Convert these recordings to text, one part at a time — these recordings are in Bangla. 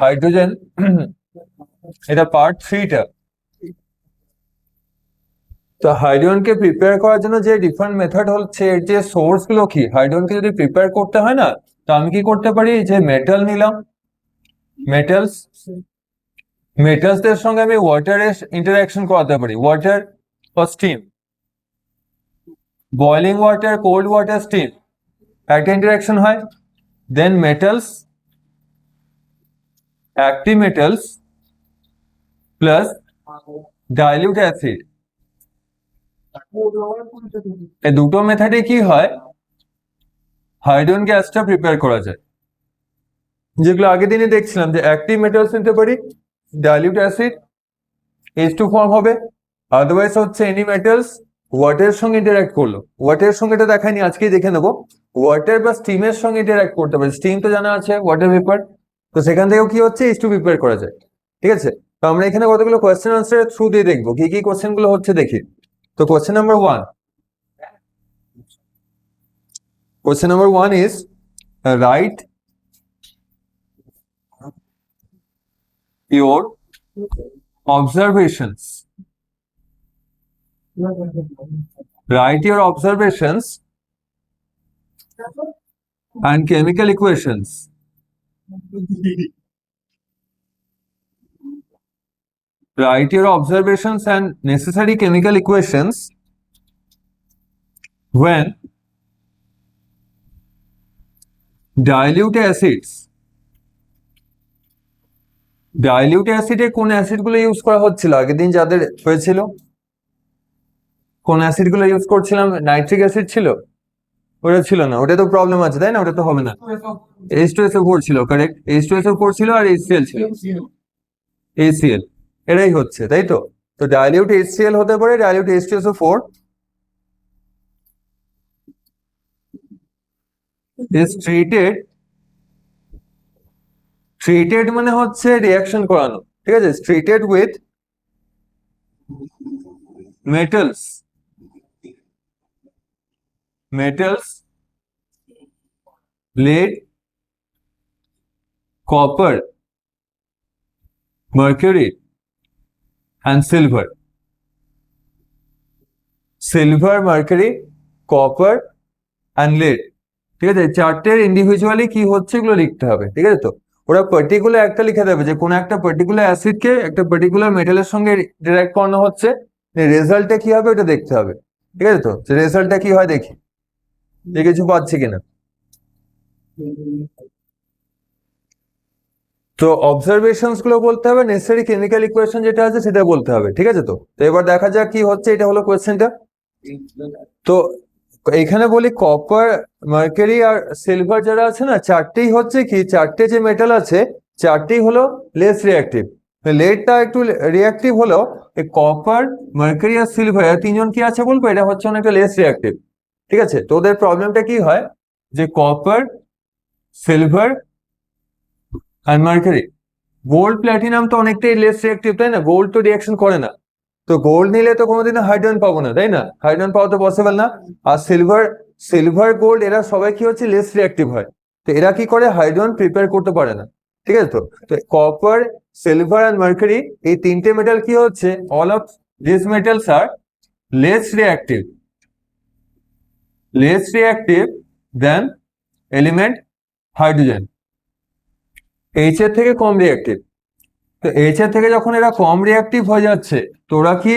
হাইড্রোজেন এটা পার্ট 3টা। তো হাইড্রোজেনকে প্রিপেয়ার করার জন্য যে ডিফারেন্ট মেথড হচ্ছে, এর যে সোর্স গুলো কি, হাইড্রোজেনকে যদি প্রিপেয়ার করতে হয় না, তো আমি কি করতে পারি, যে মেটাল নিলাম, মেটালসদের সঙ্গে আমি ওয়াটারের ইন্টারঅ্যাকশন করাতে পারি, ওয়াটার বা steam, boiling water, cold water, steam, একটা ইন্টারঅ্যাকশন হয়। Then metals, active metals plus dilute acid, এই দুটো মেথডে কি হয়, হাইড্রোজেন গ্যাসটা প্রিপেয়ার করা যায়। যেগুলো আগের দিনে দেখছিলাম, যে অ্যাক্টিভ মেটালস নিতে পারি, ডাইলিউট অ্যাসিড, H2 ফর্ম হবে। আদারওয়াইজ হচ্ছে এনি মেটালস ওয়াটারের সঙ্গে ইন্টারঅ্যাক্ট করলো, ওয়াটারের সঙ্গে এটা দেখায়নি, আজকেই দেখে নেবো। ওয়াটার বা স্টিমের সঙ্গে ইন্টারঅ্যাক্ট করতে পারে, স্টিম তো জানা আছে ওয়াটার ভেপার, তো সেখান থেকেও কি হচ্ছে, H2 প্রিপেয়ার করা যায়। ঠিক আছে, তো আমরা এখানে কতগুলো কোয়েশ্চেন আনসারের থ্রু দিয়ে দেখবো কি কি কোয়েশ্চেন গুলো হচ্ছে দেখি। তো question number 1 is write your observations. Write your observations and chemical equations. Write your observations and necessary chemical equations when dilute acids, dilute অ্যাসিডে কোন অ্যাসিড গুলো ইউজ করা হচ্ছিল আগের দিন যাদের হয়েছিল, কোন অ্যাসিড গুলো ইউজ করছিলাম, নাইট্রিক অ্যাসিড ছিল, ওটা ছিল না, ওটা তো প্রবলেম আছে তাই না, ওটা তো হবে না। H2SO4 ছিল, কারেক্ট, H2SO4 ছিল আর HCl ছিল, HCl এটাই হচ্ছে তাই তো। তো ডাইলিউট HCl হতে পারে, ডাইলিউট H2SO4 is treated মানে হচ্ছে রিঅ্যাকশন করানো, ঠিক আছে, treated with metals lead, copper, mercury and silver, mercury, copper and lead। ঠিক আছে, চারটের ইন্ডিভিজুয়ালি কি হচ্ছে এগুলো লিখতে হবে। ঠিক আছে, তো ওরা পার্টিকুলার একটা লিখে দেবে যে কোন একটা পার্টিকুলার অ্যাসিডকে একটা পার্টিকুলার মেটালের সঙ্গে ডিরেক্ট করানো হচ্ছে, রেজাল্টটা কি হবে ওটা দেখতে হবে। ঠিক আছে, তো রেজাল্টটা কি হয় দেখি, কিছু পাচ্ছি কিনা। তো অবজারভেশনস গুলো বলতে হবে, নেসেসারি কেমিক্যাল ইকুয়েশন যেটা আছে সেটা বলতে হবে। ঠিক আছে, তো এবার দেখা যাক কি হচ্ছে, এটা হলো কোয়েশ্চেনটা। তো এখানে বলি কপার, মার্কারি আর সিলভার যারা আছে না, চারটেই হচ্ছে কি, চারটে যে মেটাল আছে চারটেই হলো লেস রিঅ্যাক্টিভ, লেডটা একটু রিঅ্যাক্টিভ হলো, এই কপার, মার্কারি আর সিলভার তিনজন কি আছে বলবো, এটা হচ্ছে অনেকটা লেস রিঅ্যাক্টিভ। ঠিক আছে, তো ওদের প্রবলেমটা কি হয়, যে কপার, সিলভার আর মার্কারি, গোল্ড প্ল্যাটিনাম তো অনেকটাই লেস রিঅ্যাক্টিভ তাই না, গোল্ড তো রিঅ্যাকশন করে না, তো গোল্ড নিলে তো কোনোদিনও হাইড্রোজেন পাবো না তাই না, হাইড্রোজেন পাওয়া তো পসিবল না। আর সিলভার গোল্ড এরা সবাই কি হচ্ছে, লেস রিঅ্যাক্টিভ হয়, তো এরা কি করে, হাইড্রোজেন প্রিপেয়ার করতে পারে না। ঠিক আছে, তো কপার, সিলভার অ্যান্ড মার্কারি এই তিনটে মেটাল কি হচ্ছে, all of this metals are less reactive than element hydrogen, H এর থেকে কম রিঅ্যাক্টিভ। তো এইচ এর থেকে যখন এরা কম রিঅ্যাক্টিভ হয়ে যাচ্ছে, তো ওরা কি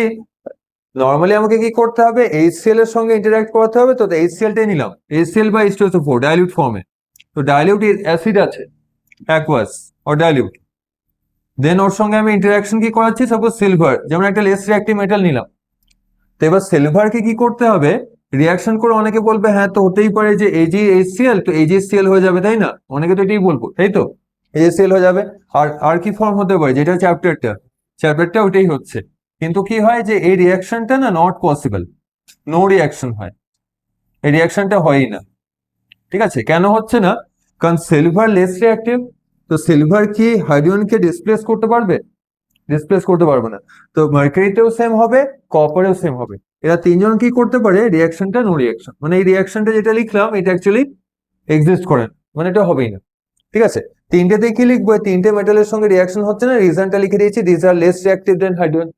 নর্মালি আমাকে কি করতে হবে, HCl এর সঙ্গে ইন্টারঅ্যাক্ট করতে হবে, তো HCl টাই নিলাম, HCl বা H2SO4 ডাইলিউট ফর্মে। তো ডাইলিউট অ্যাসিড আছে, অ্যাকুয়াস অর ডাইলিউট, দেন ওর সঙ্গে আমি ইন্টারঅ্যাকশন কি করাচ্ছি, সাপোজ সিলভার, যেমন একটা লেস রিঅ্যাক্টিভ মেটাল নিলাম। তো এবার সিলভারকে কি করতে হবে, রিঅ্যাকশন করে, অনেকে বলবে হ্যাঁ তো হতেই পারে যে AgHCl, তো AgCl হয়ে যাবে তাই না, অনেকে তো এটাই বলবো তাই তো, AgCl হয়ে যাবে। আর কি ফর্ম হতে পারে, যেটা চ্যাপ্টারটা ওইটাই হচ্ছে, কিন্তু কি হয় যে এই রিঅ্যাকশনটা না নট পসিবল, নো রিঅ্যাকশন হয়, এই রিঅ্যাকশনটা হয়ই না। ঠিক আছে, কেন হচ্ছে না, কারণ সিলভার লেস রিঅ্যাক্টিভ, তো সিলভার কি হাইড্রোজেনকে ডিসপ্লেস করতে পারবে, ডিসপ্লেস করতে পারবে না। তো মার্কারিতেও সেম হবে, কপারেও সেম হবে, এরা তিনজন কি করতে পারে, রিঅ্যাকশনটা নো রিঅ্যাকশন, মানে এই রিঅ্যাকশনটা যেটা লিখলাম এটা অ্যাকচুয়ালি এক্সিস্ট করে না, মানে এটা হবেই না। ঠিক আছে, তিনটেতে কি লিখবো? তিনটে মেটালের সঙ্গে রিয়াকশন হচ্ছে না, রিজনটা লিখে দিয়েছি, this are less reactive than hydrogen,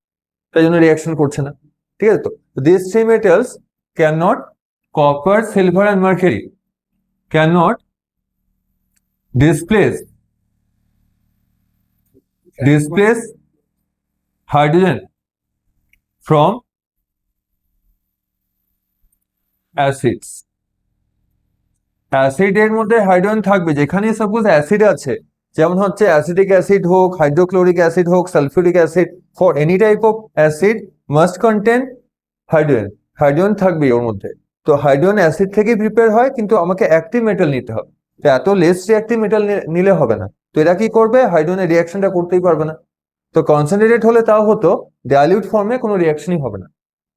তাই জন্য রিয়াকশন করছে না। ঠিক আছে, তো this three metals can not, copper, silver and mercury can not displace hydrogen from acids. অ্যাসিডের মধ্যে হাইড্রোজেন থাকবে, যেখানে সাপোজ অ্যাসিড আছে, যেমন হচ্ছে অ্যাসিডিক অ্যাসিড হোক, হাইড্রোক্লোরিক অ্যাসিড হোক, sulphuric acid, for any type of acid must contain hydrogen. Hydrogen থাকবে ওর মধ্যে। তো হাইড্রোজেন অ্যাসিড থেকে প্রিপেয়ার হয়, কিন্তু আমাকে অ্যাক্টিভ মেটাল নিতে হবে। তো এত লেস রিঅ্যাক্টিভ মেটাল নিলে হবে না। তো এরা কি করবে? হাইড্রোজেনের রিয়াকশনটা করতেই পারবে না। তো কনসেন্ট্রেটেড হলে তাও হতো, ডাইলিউট ফর্মে কোনো রিয়াকশনই হবে না।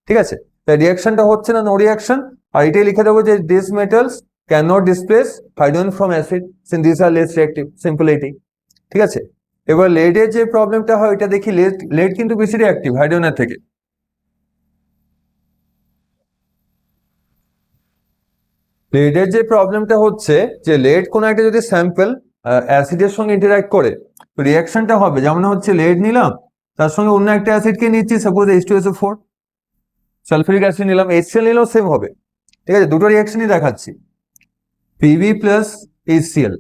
ঠিক আছে, তাই রিয়াকশনটা হচ্ছে না, নো রিয়াকশন। আর এটাই লিখে দেবো যে this metals can not displace hydrogen from acid since this are less reactive, simple এটাই। ঠিক আছে, এবার লেডের যে প্রবলেমটা হয় এটা দেখি। লেড কিন্তু বেশি রিঅ্যাক্টিভ হাইড্রোজেনের থেকে। লেডের যে প্রবলেমটা হচ্ছে যে লেড কোনো একটা যদি স্যাম্পল অ্যাসিডের সঙ্গে ইন্টারঅ্যাক্ট করে, তো রিয়াকশনটা হবে যেমন হচ্ছে লেড নিলাম, তার সঙ্গে অন্য একটা অ্যাসিডকে নিচ্ছি, সাপোজ H2SO4, সালফিউরিক অ্যাসিড নিলাম, HCl নিলেও সেম হবে। ঠিক আছে, দুটো রিয়াকশনই দেখাচ্ছি। Pb প্লাস HCl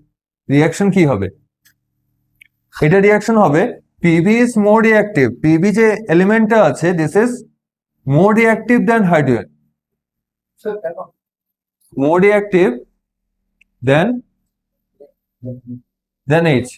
রিয়াকশন কি হবে? এটা রিয়াকশন হবে Pb is more reactive. Pb যে এলিমেন্টটা আছে, this is more reactive than hydrogen, more reactive than H।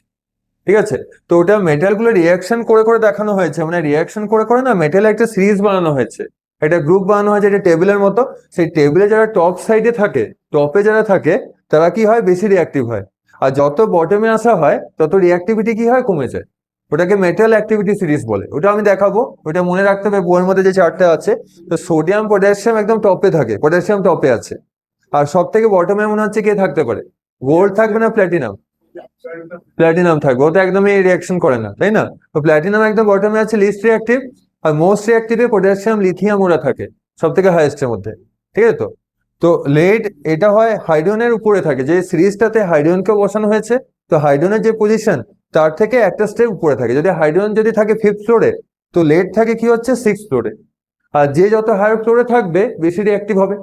ঠিক আছে, তো ওটা মেটালগুলো রিয়াকশন করে করে দেখানো হয়েছে, মানে রিয়াকশন করে করে না মেটাল একটা সিরিজ বানানো হয়েছে, একটা গ্রুপ বানানো হয়েছে, এটা টেবিলের মতো। সেই টেবিলে যারা টপ সাইডে থাকে, টপে যারা থাকে, তারা কি হয়? বেশি রিয়াক্টিভ হয়। আর যত বটমে আসা হয় তত রিয়াক্টিভিটি কি হয়? কমে যায়। ওটাকে মেটাল অ্যাক্টিভিটি সিরিজ বলে। ওটা আমি দেখাবো, ওটা মনে রাখতে হবে বইয়ের মধ্যে যে চার্টটা আছে। তো সোডিয়াম পটাশিয়াম একদম টপে থাকে, পটাশিয়াম টপে আছে। আর সব থেকে বটমে মনে হচ্ছে কে থাকতে পারে? গোল্ড থাকবে না প্ল্যাটিনাম? প্ল্যাটিনাম থাকবে, ও তো একদমই রিয়াকশন করে না, তাই না? তো প্ল্যাটিনাম একদম বটমে আছে, লিস্ট রিয়াক্টিভ। আর মোস্ট রিয়াক্টিভে পটাশিয়াম, লিথিয়াম ওরা থাকে সব থেকে হাইয়েস্টের মধ্যে। ঠিক আছে, তো তো লেড এটা হয় হাইড্রোজেনের উপরে থাকে, যে সিরিজটাতে হাইড্রোজেনকে বসানো হয়েছে। তো হাইড্রোজেনের যে পজিশন, তার থেকে একটা স্টেপ উপরে থাকে। যদি হাইড্রোজেন যদি থাকে 5th ফ্লোরে, তো লেড থাকে কি হচ্ছে 6th ফ্লোরে। আর যে যত হায়ার ফ্লোরে থাকবে বেশি রিয়াক্টিভ হবে।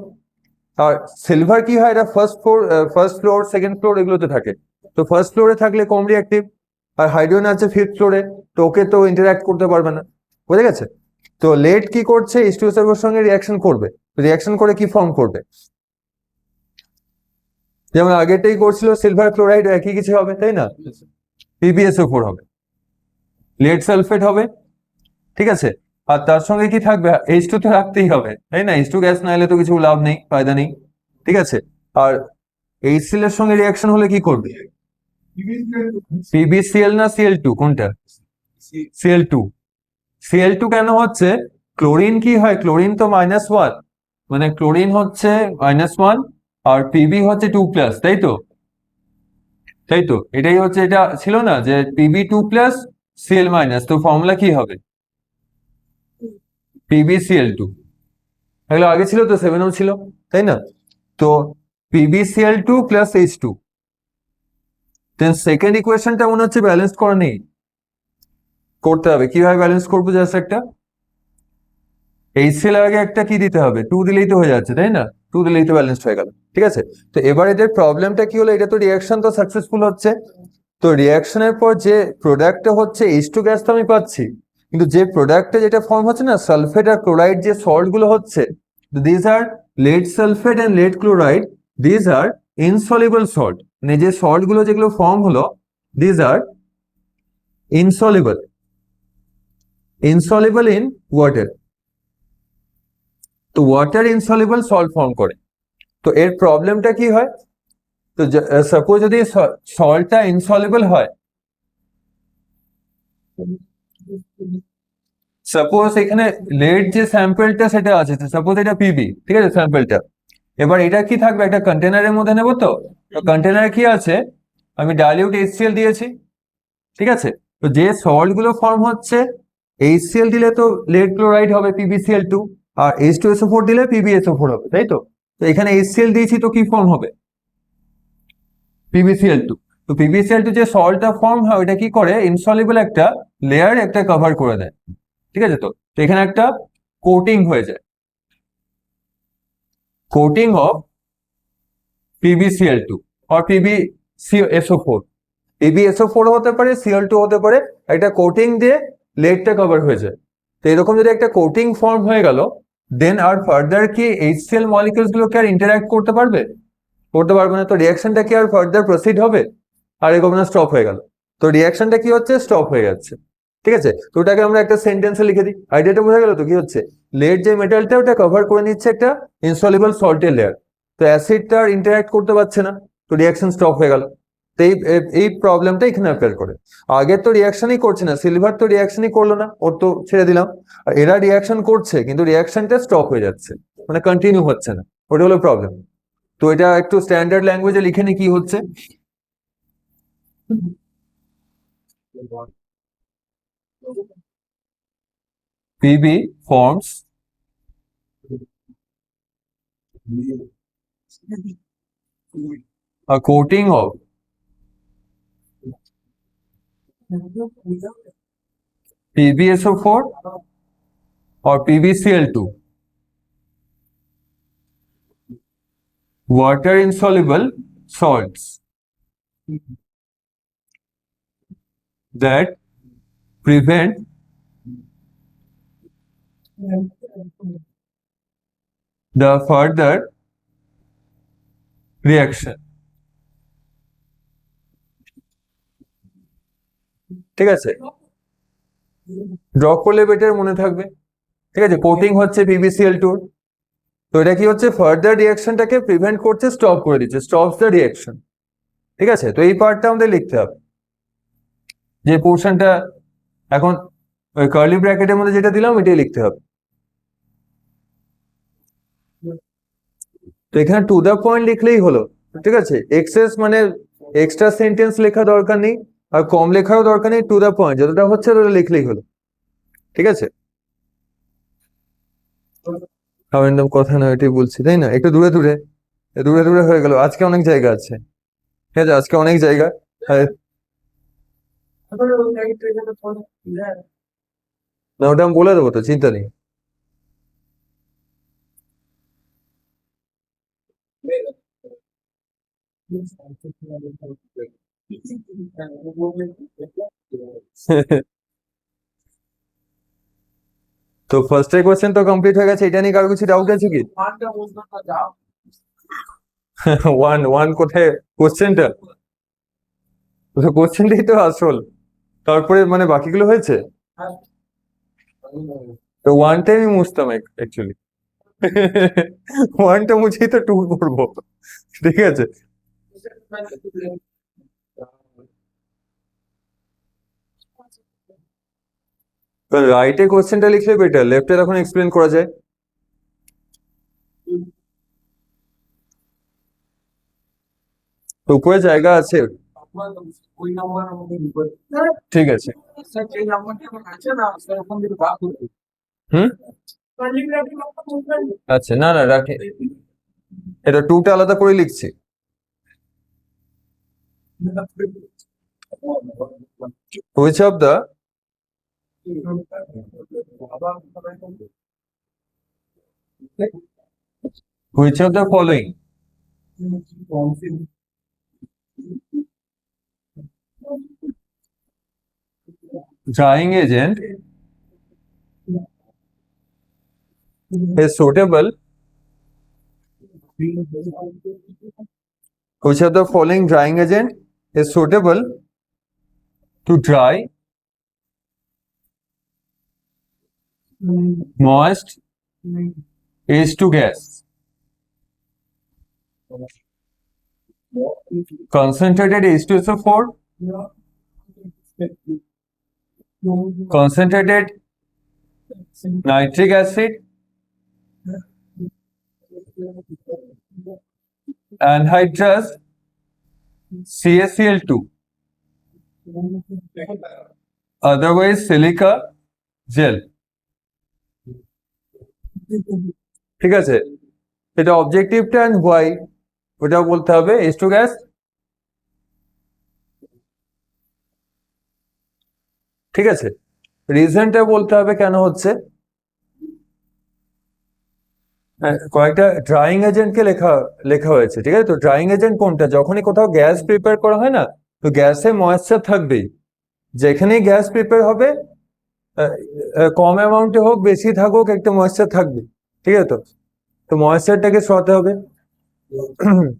আর সিলভার কি হয়? এটা ফার্স্ট ফ্লোর, সেকেন্ড ফ্লোর এগুলোতে থাকে। তো ফার্স্ট ফ্লোরে থাকলে কম রিঅ্যাক্টিভ। আর হাইড্রোজেন আছে 5th ফ্লোরে, তো ওকে তো ইন্টারঅ্যাক্ট করতে পারবে না। বুঝে গেছে? তো লেড কি করছে? H2SO4 এর সঙ্গে রিয়াকশন করবে। রিয়াকশন করে কি ফর্ম করবে? যেমন আগেরটাই করছিল, সিলভার ক্লোরাইড, একই কিছু হবে, তাই না? PbSO4 হবে, লেড সালফেট হবে। ঠিক আছে, আর তার সঙ্গে কি থাকবে? H2 তো রাখতেই হবে, তাই না? H2 গ্যাস না এলে তো কিছু লাভ নেই, ফায়দা নেই। ঠিক আছে, আর HCl এর সঙ্গে রিয়াকশন হলে কি করবে? PbCl না Cl2, কোনটা? Cl2। Cl2 কেন হচ্ছে? ক্লোরিন কি হয়? ক্লোরিন তো -1, মানে ক্লোরিন হচ্ছে -1, আর Pb হচ্ছে 2+, তাই তো? তাই তো, এটাই হচ্ছে, এটা ছিল না যে Pb2+, Cl-, তো ফর্মুলা কি হবে? PbCl2। এগুলো আগে ছিল তো, 7ও ছিল, তাই না? তো PbCl2 plus H2। Then second ইকুয়েশনটা মনে হচ্ছে ব্যালেন্স করা নেই, করতে হবে। কিভাবে ব্যালেন্স করবো? জাস্ট একটা HCl আগে একটা কি দিতে হবে? 2 দিলেই তো হয়ে যাচ্ছে, তাই না? 2 দিলেই তো ব্যালেন্স হয়ে গেল। ঠিক আছে, তো এবার এদের প্রবলেমটা কি হলো? এটা তো রিয়াকশন তো সাকসেসফুল হচ্ছে। তো রিয়াকশনের পর যে প্রোডাক্টটা হচ্ছে H2 গ্যাস তো আমি পাচ্ছি, কিন্তু যে প্রোডাক্টে যেটা ফর্ম হচ্ছে না, সালফেট আর ক্লোরাইড যে সল্ট গুলো হচ্ছে, this are lead sulphate and lead chloride, this are insoluble salt. মানে যে সল্ট গুলো যেগুলো ফর্ম হলো, this are insoluble, insoluble in water. তো ওয়াটার ইনসলিবল সল্ট ফর্ম করে। তো এর প্রবলেমটা কি হয়? তো সাপোজ যদি সল্টটা ইনসলিবল হয়, সাপোজ এখানে লেড যে স্যাম্পলটা সেটা আছে, সাপোজ এটা পিবি, ঠিক আছে স্যাম্পলটা। এবার এটা কি থাকবে? একটা কন্টেনারের মধ্যে নেবো। তো কন্টেনারে কি আছে? আমি ডাইলিউট HCl দিয়েছি। ঠিক আছে, তো যে সল্ট গুলো ফর্ম হচ্ছে, HCl দিলে তো লেড ক্লোরাইড হবে PbCl2, আর H2SO4 দিলে PbSO4 হবে, তাই তো? তো এখানে HCl দিয়েছি, তো কি ফর্ম হবে? PbCl2। তো PbCl2 যে সল্টটা ফর্ম হয় ওটা কি করে, ইনসলিবল একটা লেয়ার একটা কভার করে দেয়। ঠিক আছে, তো এখানে একটা কোটিং হয়ে যায়, coating of PbCl2 or PbSO4। PbSO4 হতে পারে, Cl2 হতে পারে, একটা কোটিং দিয়ে লেয়ারটা কভার হয়ে যায়। তো এরকম যদি একটা কোটিং ফর্ম হয়ে গেল, দেন আর ফার্দার কি HCl মলিকিউলস গুলোকে আর ইন্টারঅ্যাক্ট করতে পারবে? করতে পারবে না। তো রিঅ্যাকশনটা কি আর ফার্দার প্রসিড হবে? আর এরকম না, স্টপ হয়ে গেল। তো রিঅ্যাকশনটা কি হচ্ছে, স্টপ হয়ে যাচ্ছে। ঠিক আছে, তো ওটাকে আমরা একটা সেন্টেন্সে লিখে দিই। আইডিয়াটা বোঝা গেল তো কি হচ্ছে? লেয়ার যে মেটালটা ওটা কভার করে নিচ্ছে একটা ইনসলিবল সল্টের লেয়ার। তো অ্যাসিডটা আর ইন্টারঅ্যাক্ট করতে পারছে না, তো রিঅ্যাকশন স্টপ হয়ে গেল। তো এই প্রবলেমটা এখানে অ্যাপিয়ার করে। আগে তো রিঅ্যাকশনই করছে না, সিলভার তো রিঅ্যাকশনই করলো না, ওর তো ছেড়ে দিলাম। আর এরা রিঅ্যাকশন করছে কিন্তু রিঅ্যাকশনটা স্টপ হয়ে যাচ্ছে, মানে কন্টিনিউ হচ্ছে না, ওটা হলো প্রবলেম। তো এটা একটু স্ট্যান্ডার্ড ল্যাঙ্গুয়েজে লিখে নি কি হচ্ছে। Pb forms a coating of PbSO4 or PbCl2 water insoluble salts that prevent the further reaction। ঠিক আছে, ড্র করলে বেটার মনে থাকবে। ঠিক আছে, কোটিং হচ্ছে PbCl2, তো এটা কি হচ্ছে, ফার্দার রিয়াকশনটাকে প্রিভেন্ট করছে, স্টপ করে দিচ্ছে, স্টপস দ্য রিয়াকশন। ঠিক আছে, তো এই পার্টটা আমাদের লিখতে হবে, যে পোর্শনটা এখন ওই কার্লি ব্র্যাকেটের মধ্যে যেটা দিলাম এটাই লিখতে হবে। তো এখানে টু দ্য পয়েন্ট লিখলেই হলো। ঠিক আছে, এক্সেস মানে এক্সট্রা সেন্টেন্স লেখা দরকার নেই, আর কম লেখারও দরকার নেই, টু দ্য পয়েন্ট যতটা হচ্ছে ততটা লিখলেই হলো। ঠিক আছে, একদম কথা না, এটাই বলছি, তাই না? একটু দূরে দূরে দূরে দূরে হয়ে গেল, আজকে অনেক জায়গা আছে। ঠিক আছে, আজকে অনেক জায়গা। না, ওটা আমি বলে দেবো, তো চিন্তা নেই। তো ফার্স্ট এর কোশ্চেন তো কমপ্লিট হয়ে গেছে, এটা নিয়ে কারো কিছু ডাউট আছে কি? ওয়ান ওয়ান কোথায় কোশ্চেনটা? কোশ্চেনটাই তো আসল, তারপরে মানে বাকিগুলো হয়েছে। তো ওয়ানটাই আমি মুছতাম অ্যাকচুয়ালি। ওয়ানটা মুছেই তো টু করবো। ঠিক আছে, রাইটে কোশ্চেনটা লিখলে বেটার, লেফটে তখন এক্সপ্লেন করা যায়। তো উপরে জায়গা আছে। ঠিক আছে, হুম, আচ্ছা, না না রাখে, এটা টুটা আলাদা করে লিখছি। Which of the following drying agent is suitable? Which of the following drying agent is suitable to dry moist H2 gas? Concentrated H2SO4, concentrated nitric acid, anhydrous CaCl2, otherwise silica gel। ঠিক আছে, এটা অবজেক্টিভটা এন্ড হোয়াই ওটা বলতে হবে। H2 গ্যাস ঠিক আছে, রিজনটা বলতে হবে কেন হচ্ছে। কয়েকটা ড্রাইং এজেন্টকে লেখা লেখা হয়েছে, ঠিক আছে। তো ড্রাইং এজেন্ট কোনটা, যখনই কোথাও গ্যাস প্রিপেয়ার করা হয় না, তো গ্যাসে ময়েশ্চার থাকবেই। যেখানেই গ্যাস প্রিপেয়ার হবে, কম অ্যামাউন্টে হোক বেশি থাকুক, একটা ময়েশ্চার থাকবে, ঠিক আছে। তো ময়েশ্চারটাকে সরাতে হবে।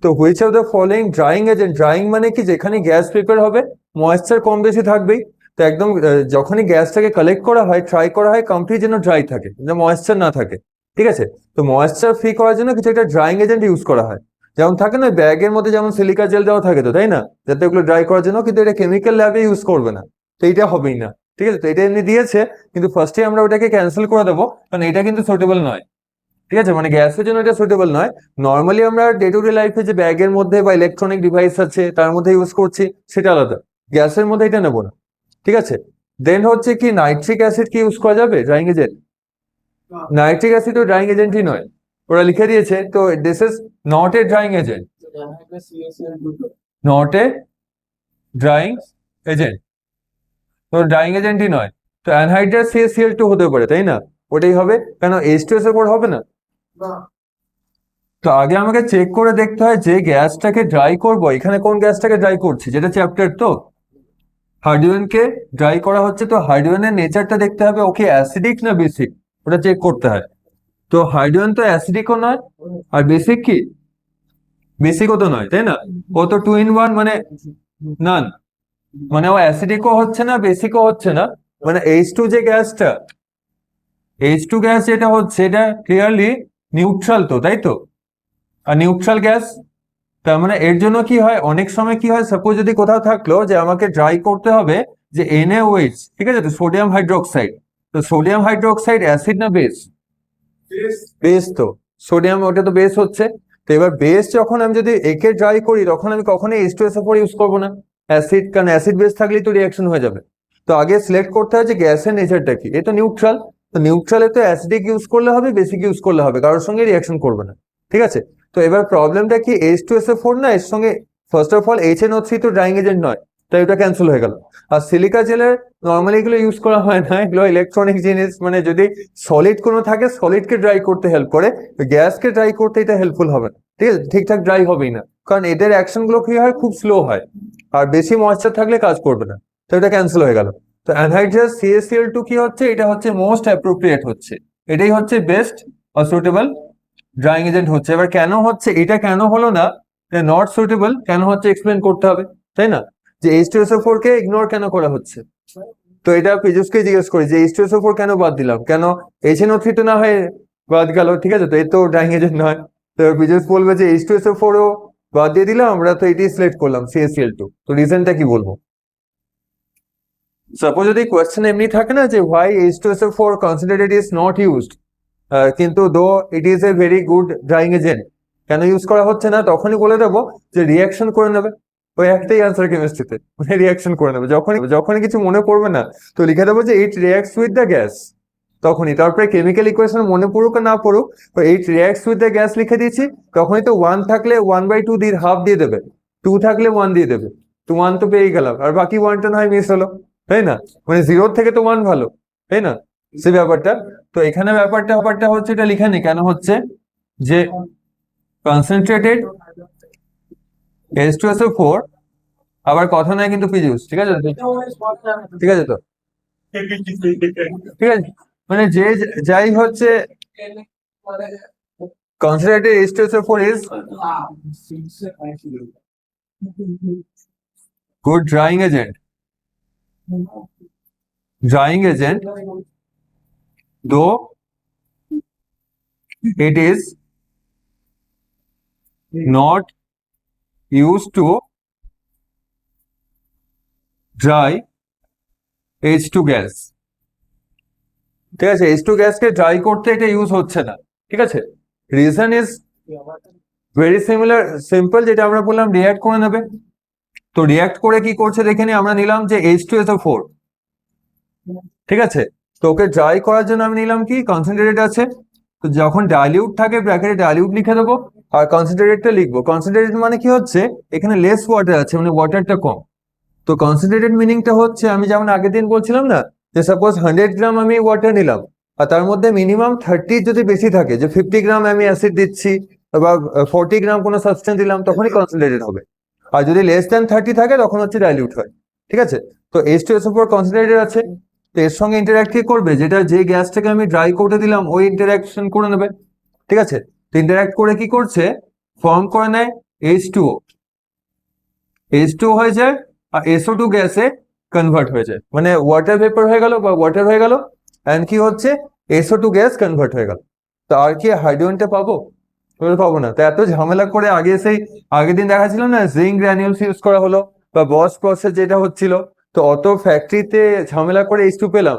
তো which of the following drawing agent, drawing মানে কি, যেখানে গ্যাস প্রিপেয়ার হবে ময়েশ্চার কম বেশি থাকবেই। তো একদম যখনই গ্যাসটাকে কালেক্ট করা হয়, ট্রাই করা হয় কমপ্লিট যেন ড্রাই থাকে, যেন ময়েশ্চার না থাকে, ঠিক আছে। তো ময়েশ্চার ফ্রি করার জন্য কিছু একটা ড্রাইং এজেন্ট ইউজ করা হয়। যেমন থাকে না ব্যাগের মধ্যে যেমন সিলিকা জেল দেওয়া থাকে, তো তাই না, যাতে ওগুলো ড্রাই করার জন্য, কিন্তু এটা কেমিক্যাল ল্যাবে ইউজ করবে না, তো এটা হবেই না, ঠিক আছে। তো এটা এমনি দিয়েছে, কিন্তু ফার্স্টে আমরা ওটাকে ক্যান্সেল করে দেবো, কারণ এটা কিন্তু সুটেবল নয়, ঠিক আছে। মানে গ্যাসের জন্য এটা সুটেবল নয়। নর্মালি আমরা ডে টু ডে লাইফে যে ব্যাগের মধ্যে বা ইলেকট্রনিক ডিভাইস আছে তার মধ্যে ইউজ করছি, সেটা আলাদা, গ্যাসের মধ্যে এটা নেবো না, ঠিক আছে। দেন হচ্ছে কি, নাইট্রিক অ্যাসিড কি ইউজ করা যাবে ড্রাইং এজেন্ট? নাইট্রিক অ্যাসিড ও ড্রাইং এজেন্টই নয়, ওরা লিখে দিয়েছে। তো this is not a drawing agent, not a drawing agent, তো ড্রাইং এজেন্টই নয়। তো অ্যানহাইড্রাস CaCl2 হতে পারে, তাই না, ওটাই হবে, কেন H2SO4 হবে না। তো আগে আমাকে চেক করে দেখতে হয় যে গ্যাসটাকে ড্রাই করব, এখানে কোন গ্যাসটাকে ড্রাই করছি, যেটা চ্যাপ্টার, তো হাইড্রোজেনকে ড্রাই করা হচ্ছে। তো হাইড্রোজেনের নেচারটা দেখতে হবে, ওকে অ্যাসিডিক না বেসিক, ওটা চেক করতে হয়। তো হাইড্রোজেন তো অ্যাসিডিকও নয়, আর বেসিক কি, বেসিকও তো নয়, তাই না, ও তো 2 in 1, মানে নান, মানে ও অ্যাসিডিকও হচ্ছে না বেসিকও হচ্ছে না। মানে H2 যে গ্যাসটা, H2 গ্যাস যেটা হচ্ছে, এটা ক্লিয়ারলি নিউট্রাল, তো তাই তো। আর নিউট্রাল গ্যাস, তার মানে এর জন্য কি হয়, অনেক সময় কি হয়, সাপোজ যদি কোথাও থাকলো যে আমাকে ড্রাই করতে হবে যে NaOH, ঠিক আছে, তো সোডিয়াম হাইড্রোক্সাইড। তো সোডিয়াম হাইড্রোক্সাইড অ্যাসিড না বেস? বেস তো, সোডিয়াম ওটা তো বেস হচ্ছে। তো এবার বেস যখন আমি যদি একে ড্রাই করি, তখন আমি কখনোই H2SO4 ইউজ করবো না, অ্যাসিড, কারণ অ্যাসিড বেস থাকলেই তো রিয়াকশন হয়ে যাবে। তো আগে সিলেক্ট করতে হয় যে গ্যাসের নেচারটা কি, এটা নিউট্রাল। তো নিউট্রালে তো অ্যাসিডিক ইউজ করলে হবে, বেসিক ইউজ করলে হবে, কারোর সঙ্গে রিয়াকশন করবে না, ঠিক আছে। তো এবার প্রবলেমটা কি, H2SO4 না, এর সঙ্গে ফার্স্ট অফ অল HNO3 তো ড্রাইং এজেন্ট নয়, তাই ওটা ক্যান্সেল হয়ে গেল। আর সিলিকা জেলের নর্মালি এগুলো ইউজ করা হয় না, এগুলো ইলেকট্রনিক জিনিস, মানে যদি সলিড কোনো থাকে, সলিডকে ড্রাই করতে হেল্প করে, গ্যাসকে ড্রাই করতে এটা হেল্পফুল হবে না, ঠিক আছে, ঠিকঠাক ড্রাই হবেই না, কারণ এদের অ্যাকশন গুলো কি হয়, খুব স্লো হয়, আর বেশি ময়েশ্চার থাকলে কাজ করবে না, তো এটা ক্যান্সেল হয়ে গেল। তো অ্যানহাইড্রাস CaCl2 কি হচ্ছে, এটা হচ্ছে মোস্ট অ্যাপ্রোপ্রিয়েট হচ্ছে, এটাই হচ্ছে বেস্ট বা সুটেবল ড্রাইং এজেন্ট হচ্ছে। এবার কেন হচ্ছে, এটা কেন হলো না, নট সুটেবল কেন হচ্ছে এক্সপ্লেন করতে হবে, তাই না, যে H2SO4 কে ইগনোর কেন করা হচ্ছে। তো এটা পীযূষকে জিজ্ঞেস করি যে H2SO4 কেন বাদ দিলাম, কেন HNO3 তো না হয়ে বাদ গেল, ঠিক আছে, তো এ তো ড্রাইং এজেন্ট নয়। তো পীযূষ বলবে যে H2SO4 ও বাদ দিয়ে দিলাম আমরা, তো এটাই সিলেক্ট করলাম CaCl2, তো রিজনটা কি বলবো। সাপোজ যদি কোয়েশ্চেন এমনি থাকে না যে why H2SO4 concentrated is not used, কিন্তু দো it is a very good drawing agent, কেন ইউজ করা হচ্ছে না, তখনই বলে দেবো যে রিয়াকশন করে নেবে। ওই একটাই আনসার কেমিস্ট্রিতে, মানে রিয়াকশন করে নেবে, যখনই কিছু মনে পড়বে না, তো লিখে দেবো যে ইট রিয়াক্টস উইথ দ্য গ্যাস, তখনই। তারপরে কেমিক্যাল ইকুয়েশন মনে পড়ুক আর না পড়ুক, ইট রিয়াক্টস উইথ দ্য গ্যাস লিখে দিয়েছি, তখনই তো 1 থাকলে 1/2 দিয়ে হাফ দিয়ে দেবে, 2 থাকলে 1 দিয়ে দেবে, তো 1 তো পেয়ে গেলাম, আর বাকি 1টা নয় মিস হলো, তাই না, মানে 0 থেকে তো 1 ভালো, তাই না, সে ব্যাপারটা। তো এখানে ব্যাপারটা হচ্ছে, এটা লিখে নি কেন হচ্ছে, যে কনসেন্ট্রেটেড H2SO4, আবার কথা নয় কিন্তু পীযূষ, ঠিক আছে, ঠিক আছে তো, ঠিক আছে, মানে যে যাই হচ্ছে, concentrated H2SO4 is good drying agent, though it is not used to dry H2 gas, ঠিক আছে, H2 গ্যাসকে ড্রাই করতে এটা ইউজ হচ্ছে না, ঠিক আছে। রিজন ইজ ভেরি সিম্পল, যেটা আমরা বললাম রিয়াক্ট করে নেবে। তো রিয়াক্ট করে কি করছে দেখে নি, আমরা নিলাম যে H2SO4, ঠিক আছে, তো ওকে ড্রাই করার জন্য আমি নিলাম কি, কনসেন্ট্রেটেড আছে, তো যখন ডাইলিউট থাকে ব্র্যাকেটে ডাইলিউট লিখে দেবো, আর কনসেন্ট্রেটেডটা লিখবো। কনসেন্ট্রেটেড মানে কি হচ্ছে, এখানে লেস ওয়াটার আছে, মানে ওয়াটারটা কম, তো কনসেন্ট্রেটেড মিনিংটা হচ্ছে আমি যেমন আগের দিন বলছিলাম না যে সাপোজ 100 গ্রাম আমি ওয়াটার নিলাম আর তার মধ্যে মিনিমাম 30 যদি বেশি থাকে, যে 50 গ্রাম আমি অ্যাসিড দিচ্ছি বা 40 গ্রাম কোনো সাবস্টেন্স দিলাম, তখনই কনসেন্ট্রেটেড হবে। আর যদি লেস দ্যান 30 থাকে তখন হচ্ছে ডাইলিউট হয়। ঠিক আছে, তো H2SO4 কনসেন্ট্রেটেড আছে, তো এর সঙ্গে ইন্টারঅ্যাক্ট কি করবে, যেটা যে গ্যাসটাকে আমি ড্রাই করতে দিলাম ওই ইন্টারঅ্যাকশন করে নেবে। ঠিক আছে, তো ইন্টারঅ্যাক্ট করে কি করছে, ফর্ম করে নেয় H2O, H2O হয়ে যায় আর SO2 গ্যাসে কনভার্ট হয়ে যায়, মানে ওয়াটার ভেপার হয়ে গেল বা ওয়াটার হয়ে গেল, এন্ড কি হচ্ছে SO2 গ্যাস কনভার্ট হয়ে গেল। তো আর কি হাইড্রোজেনটা পাবো? পাবো না। তো এত ঝামেলা করে আগে সেই আগের দিন দেখাচ্ছিল না জিঙ্ক গ্র্যানিউলস ইউজ করা হলো বা বস প্রসেস যেটা হচ্ছিল, তো অত ফ্যাক্টরিতে ঝামেলা করে H2 পেলাম।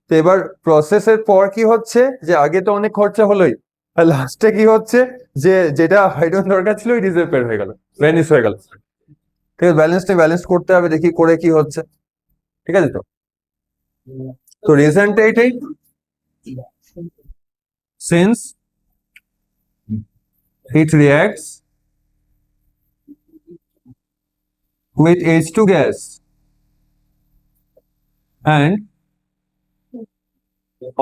তো এবার প্রসেসের পর কি হচ্ছে যে আগে তো অনেক খরচা হলোই, আর লাস্টে কি হচ্ছে যে যেটা হাইড্রোজেন দরকার ছিল ওই ডিসঅ্যাপিয়ার হয়ে গেল, ভ্যানিশ হয়ে গেল। ঠিক আছে, ব্যালেন্স করতে হবে, দেখি করে কি হচ্ছে। ঠিক আছে, তো রিজনটা এটাই, since it reacts with H2 gas and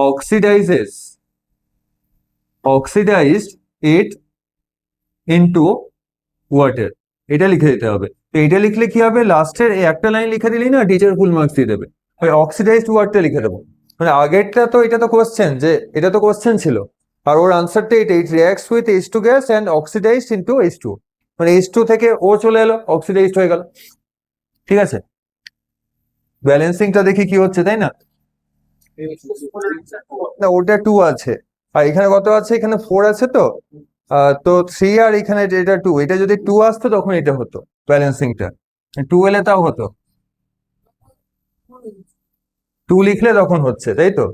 oxidized it into water, এটা লিখে দিতে হবে। তো এটা লিখলে কি হবে, লাস্টের এই একটা লাইন লিখে দিলেই না টিচার ফুল মার্কস দিয়ে দেবে। ওই অক্সিডাইজড ওয়ার্ডটা লিখে দেবো, মানে আগেরটা তো এটা তো কোশ্চেন, যে এটা তো কোশ্চেন ছিল, আর ওর আনসারটা এটা, it reacts with H2 gas and oxidised into H2, মানে H2 থেকে ও চলে এলো, অক্সিডাইজড হয়ে গেল। ঠিক আছে, ব্যালেন্সিংটা দেখি কি হচ্ছে, তাই না? না, ওটা 2 আছে, আর এখানে কত আছে, এখানে 4 আছে, তো তো 3 আর এখানে এটা 2, এটা যদি 2 আসতো তখন এটা হতো ব্যালেন্সিংটা, 2 এলে তাও হতো, 2 লিখলে তখন হচ্ছে, তাই তো?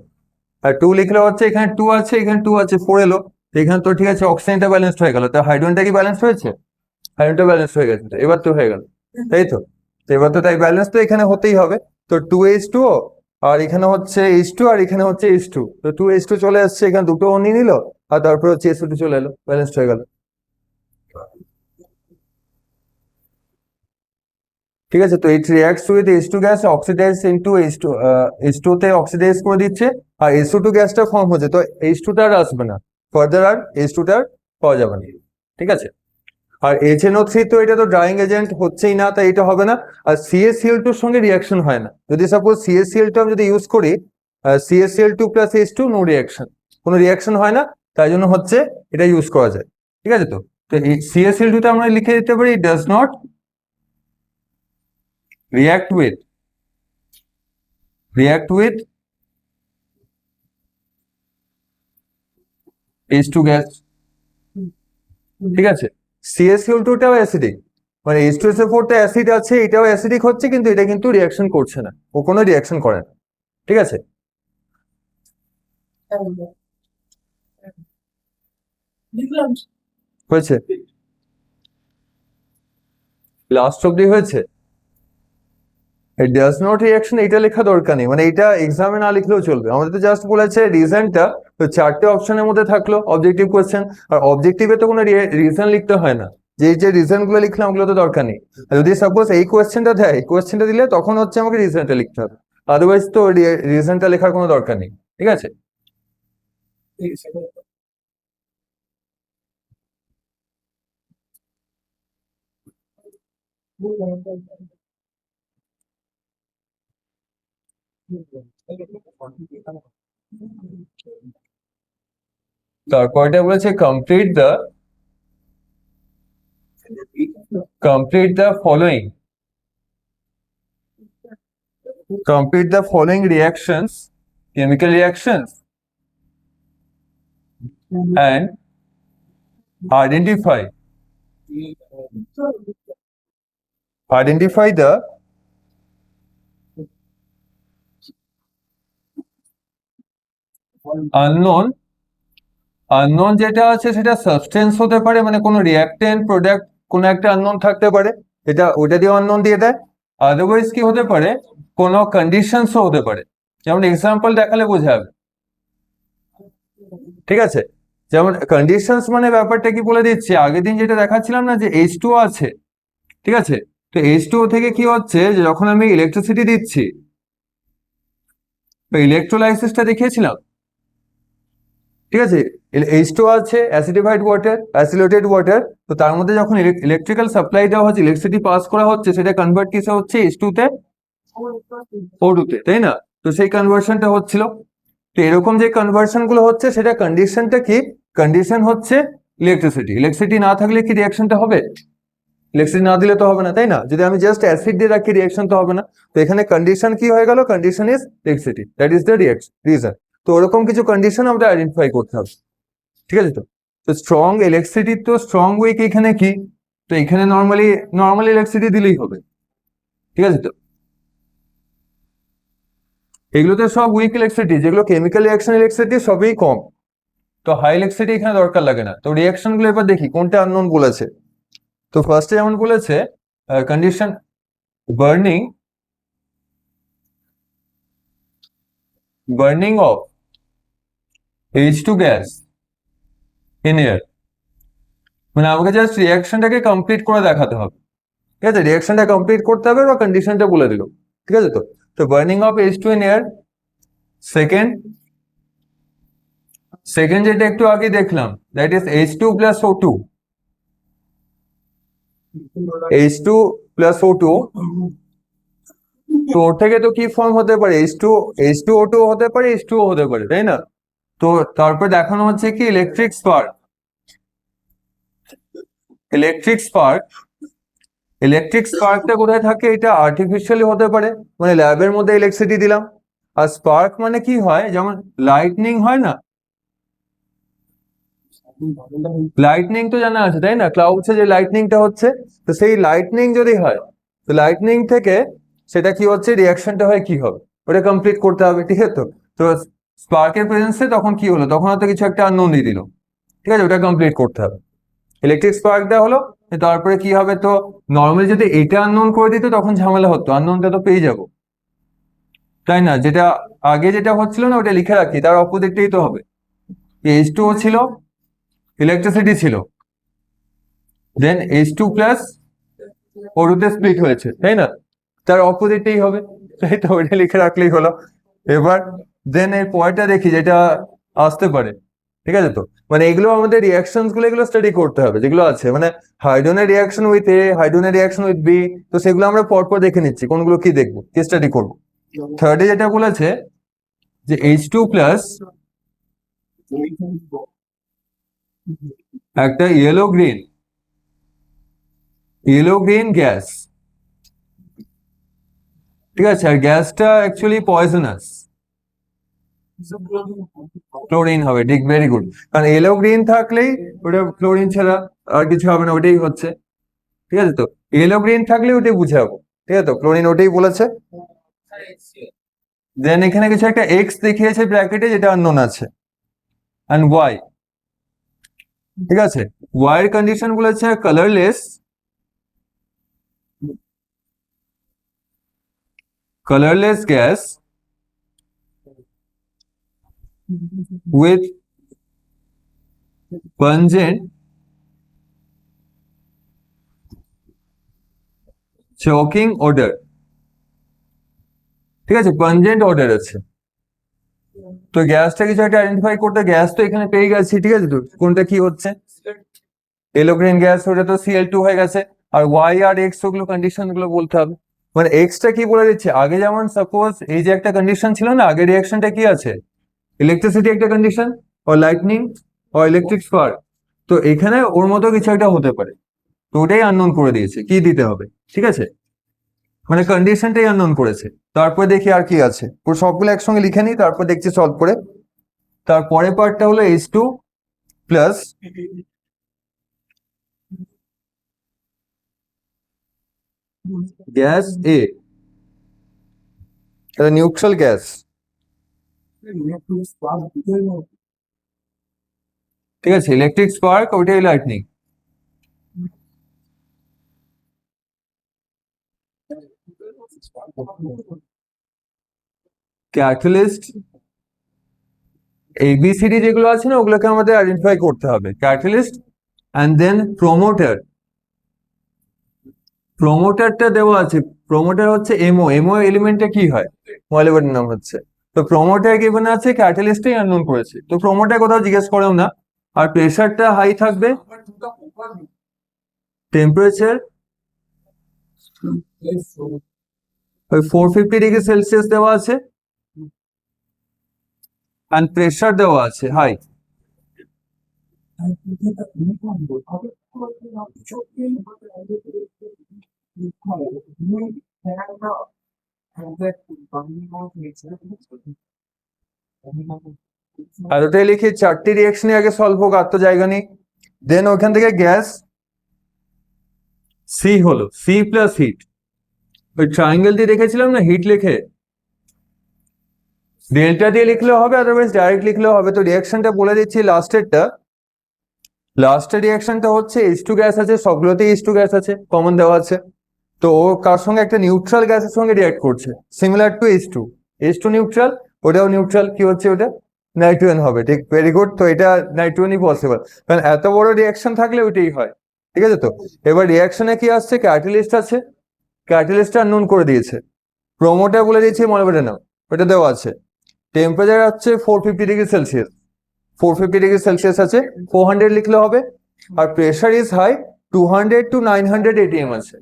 আর 2 লিখলে হচ্ছে, এখানে 2 আছে, এখানে 2 আছে, 4 এলো, তো এখানে তো ঠিক আছে অক্সিজেনটা ব্যালেন্সড হয়ে গেল, তো হাইড্রোজেনটা কি ব্যালেন্স হয়েছে? হাইড্রোজেনটা ব্যালেন্স হয়ে গেছে, তো এবার তো হয়ে গেল, তাই তো? তো এবার তো তাই ব্যালেন্স তো এখানে হতেই হবে, তো 2H2O, আর এখানে হচ্ছে H2 আর এখানে হচ্ছে H2, তো 2H2 চলে আসছে, এখানে দুটো নিয়ে নিল, আর তারপর হচ্ছে SO2 চলে এলো, ব্যালেন্সড হয়ে গেল। ঠিক আছে, তো it reacts with H2 gas, oxidise into H2, H2 তে অক্সিডাইজ করে দিচ্ছে, আর SO2 গ্যাসটা ফর্ম হচ্ছে, তো H2 টা আর আসবে না, ফার্দার আর H2 টা পাওয়া যাবে না। ঠিক আছে, আর HNO3 তো এটা তো ড্রাইং এজেন্ট হচ্ছেই না, তাই এটা হবে না। আর CaCl2 এর সঙ্গে রিঅ্যাকশন হয় না, যদি সাপোজ CaCl2 আমি যদি ইউজ করি, CaCl2 plus H2 no reaction, কোনো রিঅ্যাকশন হয় না, তাই জন্য হচ্ছে এটা ইউজ করা যায়। ঠিক আছে, তো এই CaCl2 টা আমরা লিখে দিতে পারি does not react with H2 gas. ঠিক আছে, CaCl2 টাও অ্যাসিডিক, মানে H2SO4 টা অ্যাসিড আছে, এটাও অ্যাসিডিক হচ্ছে, কিন্তু এটা কিন্তু রিঅ্যাকশন করছে না, ও কোনো রিঅ্যাকশন করে না। ঠিক আছে, হয়েছে, লাস্ট অব্দি হয়েছে। ডাজ নট রিঅ্যাকশন এটা লেখা দরকার নেই, মানে এটা এক্সামে না লিখলেও চলবে, আমাদের তো জাস্ট বলেছে রিজনটা, তো 4টে অপশনের মধ্যে থাকলো অবজেক্টিভ কোয়েশ্চেন, আর অবজেক্টিভে তো কোনো রিজন লিখতে হয় না, যে রিজন গুলো লিখলাম ওগুলো তো দরকার নেই। যদি সাপোজ এই কোয়েশ্চেনটা দেয়, কোয়েশ্চেনটা দিলে তখন হচ্ছে আমাকে রিজনটা লিখতে হবে, আদারওয়াইজ তো রিজনটা লেখার কোনো দরকার নেই। ঠিক আছে, তারপরটা বলেছে complete the following reactions, chemical reactions, and identify the unknown যেটা আছে সেটা সাবস্টেন্স হতে পারে, মানে কোনো রিঅ্যাক্টেন্ট প্রোডাক্ট কোনো একটা আননোন থাকতে পারে, এটা ওটা দিয়ে আননোন দিয়ে দেয়। আদারওয়াইজ কি হতে পারে, কোনো কন্ডিশনসও হতে পারে, যেমন এক্সাম্পল দেখালে বোঝা যাবে। ঠিক আছে, যেমন কন্ডিশনস মানে ব্যাপারটা কি বলে দিচ্ছি, আগের দিন যেটা দেখাচ্ছিলাম না যে H2 আছে, ঠিক আছে, তো তো H2O থেকে কি হচ্ছে যে যখন আমি ইলেকট্রিসিটি দিচ্ছি, ইলেকট্রোলাইসিসটা দেখিয়েছিলাম, ঠিক আছে, H2O আছে অ্যাসিডিফাইড ওয়াটার, অ্যাসিলেটেড ওয়াটার, তো তার মধ্যে যখন ইলেকট্রিক্যাল সাপ্লাই দেওয়া হচ্ছে, ইলেকট্রিসিটি পাস করা হচ্ছে, সেটা কনভার্ট কিসে হচ্ছে, H2 তে O2 তে, তাই না? তো সেই কনভার্সনটা হচ্ছিল। তো এরকম যে কনভার্সন গুলো হচ্ছে সেটা কন্ডিশনটা কি, কন্ডিশন হচ্ছে ইলেকট্রিসিটি। ইলেকট্রিসিটি না থাকলে কি রিয়াকশনটা হবে? ইলেকট্রিসিটি না দিলে তো হবে না, তাই না? যদি আমি জাস্ট অ্যাসিড দিয়ে রাখি রিয়াকশন তো হবে না। তো এখানে কন্ডিশন কি হয়ে গেল, condition is electricity, that is the reason. তো ওরকম কিছু কন্ডিশন আমরা আইডেন্টিফাই করতে হবে, ঠিক আছে? তো স্ট্রং ইলেকট্রিসিটি, তো স্ট্রং উইক এখানে কি, তো এখানে নর্মালি ইলেকট্রিসিটি দিলেই হবে, ঠিক আছে? তো এগুলোতে সব উইক ইলেকট্রিসিটি, যেগুলো কেমিক্যাল রিয়াকশন ইলেকট্রিসিটি সবই কম, তো হাই ইলেকট্রিসিটি এখানে দরকার লাগে না। তো রিয়াকশন গুলো এবার দেখি কোনটা আননোন বলেছে। তো ফার্স্টে যেমন বলেছে condition burning of H2 gas in air, মানে আমাকে জাস্ট রিয়াকশনটাকে কমপ্লিট করে দেখাতে হবে, ঠিক আছে? রিয়াকশনটা কমপ্লিট করতে হবে বা কন্ডিশনটা বলে দিল, ঠিক আছে? তো burning of H2 in air. Second যেটা একটু আগে দেখলাম, that is H2 plus O2, H2 plus O2। তো ওর থেকে তো কি ফর্ম হতে পারে, H2O2 হতে পারে, H2O হতে পারে, তাই না? তো তারপর দেখানো হচ্ছে কি ইলেকট্রিক স্পার্ক। ইলেকট্রিক স্পার্কটা কোথায় থাকে, এটা আর্টিফিশিয়ালি হতে পারে, মানে ল্যাবের মধ্যে ইলেকট্রিসিটি দিলাম। আর স্পার্ক মানে কি হয়, যেমন লাইটনিং হয় না, লাইটনিং তো জানা আছে, তাই না? ক্লাউডসে যে লাইটনিংটা হচ্ছে, তো সেই লাইটনিং যদি হয়, তো লাইটনিং থেকে সেটা কি হচ্ছে, রিয়াকশনটা হয় কি হবে, ওটা কমপ্লিট করতে হবে, ঠিক আছে? তো স্পার্কের প্রেজেন্সে তখন কি হলো, তখন হয়তো কিছু একটা আননোন দিয়ে দিল, ঠিক আছে, ওটা কমপ্লিট করতে হবে। ইলেকট্রিক স্পার্কটা হলো, তারপরে কি হবে, তো নর্মালি যদি এটা আননোন করে দিত তখন ঝামেলা হতো, আননোনটা তো পেয়ে যাবো, তাই না? যেটা আগে যেটা হচ্ছিল না ওটা লিখে রাখি, তার অপোজিটটাই তো হবে। H2O ছিল, ইলেকট্রিসিটি ছিল, দেন H2 প্লাস O2 তে স্প্লিট হয়েছে, তাই না? তার অপোজিটটাই হবে, তাই তো, ওইটা লিখে রাখলেই হলো। এবার দেন এর পরেরটা দেখি যেটা আসতে পারে, ঠিক আছে? তো মানে এগুলো আমাদের রিয়াকশনস গুলো, এগুলো স্টাডি করতে হবে, যেগুলো আছে মানে হাইড্রোজেনের রিয়াকশন উইথ এ, হাইড্রোজেনের রিয়াকশন উইথ বি, তো সেগুলো আমরা পরপর দেখে নিচ্ছি কোনগুলো কি দেখবো, কি স্টাডি করবো। থার্ডে যেটা বলেছে যে H2 প্লাস একটা ইয়েলো গ্রিন গ্যাস, ঠিক আছে? আর গ্যাসটা অ্যাকচুয়ালি পয়জনাস, ক্লোরিন হবে, ঠিক, ভেরি গুড। কারণ ইয়েলো গ্রিন থাকলেই ওটা ক্লোরিন ছাড়া আর কিছু হবে না, ওটাই হচ্ছে, ঠিক আছে? তো ইয়েলো গ্রিন থাকলে ওটাই বুঝাবো, ঠিক আছে? তো ক্লোরিন ওটাই বলেছে। দেন এখানে কিছু একটা এক্স দেখিয়েছে ব্র্যাকেটে, যেটা আননোন আছে, অ্যান্ড ওয়াই, ঠিক আছে? ওয়াই এর কন্ডিশন বলেছে colourless gas with pungent choking odor, ঠিক আছে? pungent odor আছে। তো গ্যাসটা কিছু একটা আইডেন্টিফাই করতে, গ্যাস তো এখানে পেয়ে গেছি, ঠিক আছে? তো কোনটা কি হচ্ছে, ইয়েলো গ্রিন গ্যাস, ওটা তো Cl2 হয়ে গেছে। আর ওয়াই আর এক্স, ওগুলো কন্ডিশন গুলো বলতে হবে। মানে এক্সটা কি বলে দিচ্ছে, আগে যেমন সাপোজ এই যে একটা কন্ডিশন ছিল না, আগে রিয়াকশনটা কি আছে, ইলেকট্রিসিটি একটা কন্ডিশন, ও লাইটনিং, ও ইলেকট্রিক স্পার্ক। তো এখানে ওর মতো কিছু একটা হতে পারে, তো ওটাই আননোন করে দিয়েছে, কি দিতে হবে, ঠিক আছে? মানে কন্ডিশনটাই আননোন করেছে। তারপর দেখি আর কি আছে, পুরো সবগুলো একসঙ্গে লিখে নিই, তারপর দেখছি সলভ করে। তারপরে পার্টটা হলো H2 প্লাস গ্যাস এ, এটা নিউট্রাল গ্যাস, ঠিক আছে? ইলেকট্রিক স্পার্ক, ওইটাই লাইটনিং। ক্যাটালিস্ট, ABCD যেগুলো আছে না, ওগুলোকে আমাদের আইডেন্টিফাই করতে হবে, ক্যাটালিস্ট, অ্যান্ড দেন প্রোমোটার, প্রোমোটারটা দেওয়া আছে, প্রোমোটার হচ্ছে এমও, এমও এলিমেন্টটা কি হয়, মলিবডেনাম হচ্ছে। তো প্রোমোটার গিভেন আছে, ক্যাটালিস্টই আননোন করেছে, তো প্রোমোটার কোথাও জিজ্ঞেস করেও না। আর প্রেসারটা হাই থাকবে, টেম্পারেচার ওই 450 ডিগ্রি সেলসিয়াস দেওয়া আছে, অ্যান্ড প্রেসার দেওয়া আছে হাই। আর ওটাই লিখি, চারটি রিয়াকশনই আগে সলভ হোক, আর তো জায়গা নেই। দেন ওখান থেকে গ্যাস সি হলো, সি প্লাস হিট, ওই ট্রায়াঙ্গেল দিয়ে রেখেছিলাম না হিট লিখে, ডেল্টা দিয়ে লিখলেও হবে, আদারওয়াইজ ডাইরেক্ট লিখলেও হবে। তো রিয়াকশনটা বলে দিচ্ছি, লাস্টের রিয়াকশনটা হচ্ছে H2 গ্যাস আছে, সবগুলোতেই H2 গ্যাস আছে, কমন দেওয়া আছে। তো ও কার সঙ্গে, একটা নিউট্রাল গ্যাসের সঙ্গে রিয়াক্ট করছে, similar to H2, H2 neutral, ওটাও নিউট্রাল, কি হচ্ছে ওটা, নাইট্রোজেন হবে, ঠিক, ভেরি গুড। তো এটা নাইট্রোজেনই পসিবল, কারণ এত বড় রিয়াকশন থাকলে ওইটাই হয়, ঠিক আছে। তো এবার রিয়াকশনে কি আসছে, ক্যাটালিস্ট আছে, ক্যাটালিস্টটা নুন করে দিয়েছে, প্রোমোটার বলে দিয়েছি মলিবডেনাম, ওটা দেওয়া আছে। টেম্পারেচার হচ্ছে 450 ডিগ্রি সেলসিয়াস, 450 ডিগ্রি সেলসিয়াস আছে, 400 লিখলে হবে। আর pressure is high, 200 to 900 ATM আছে,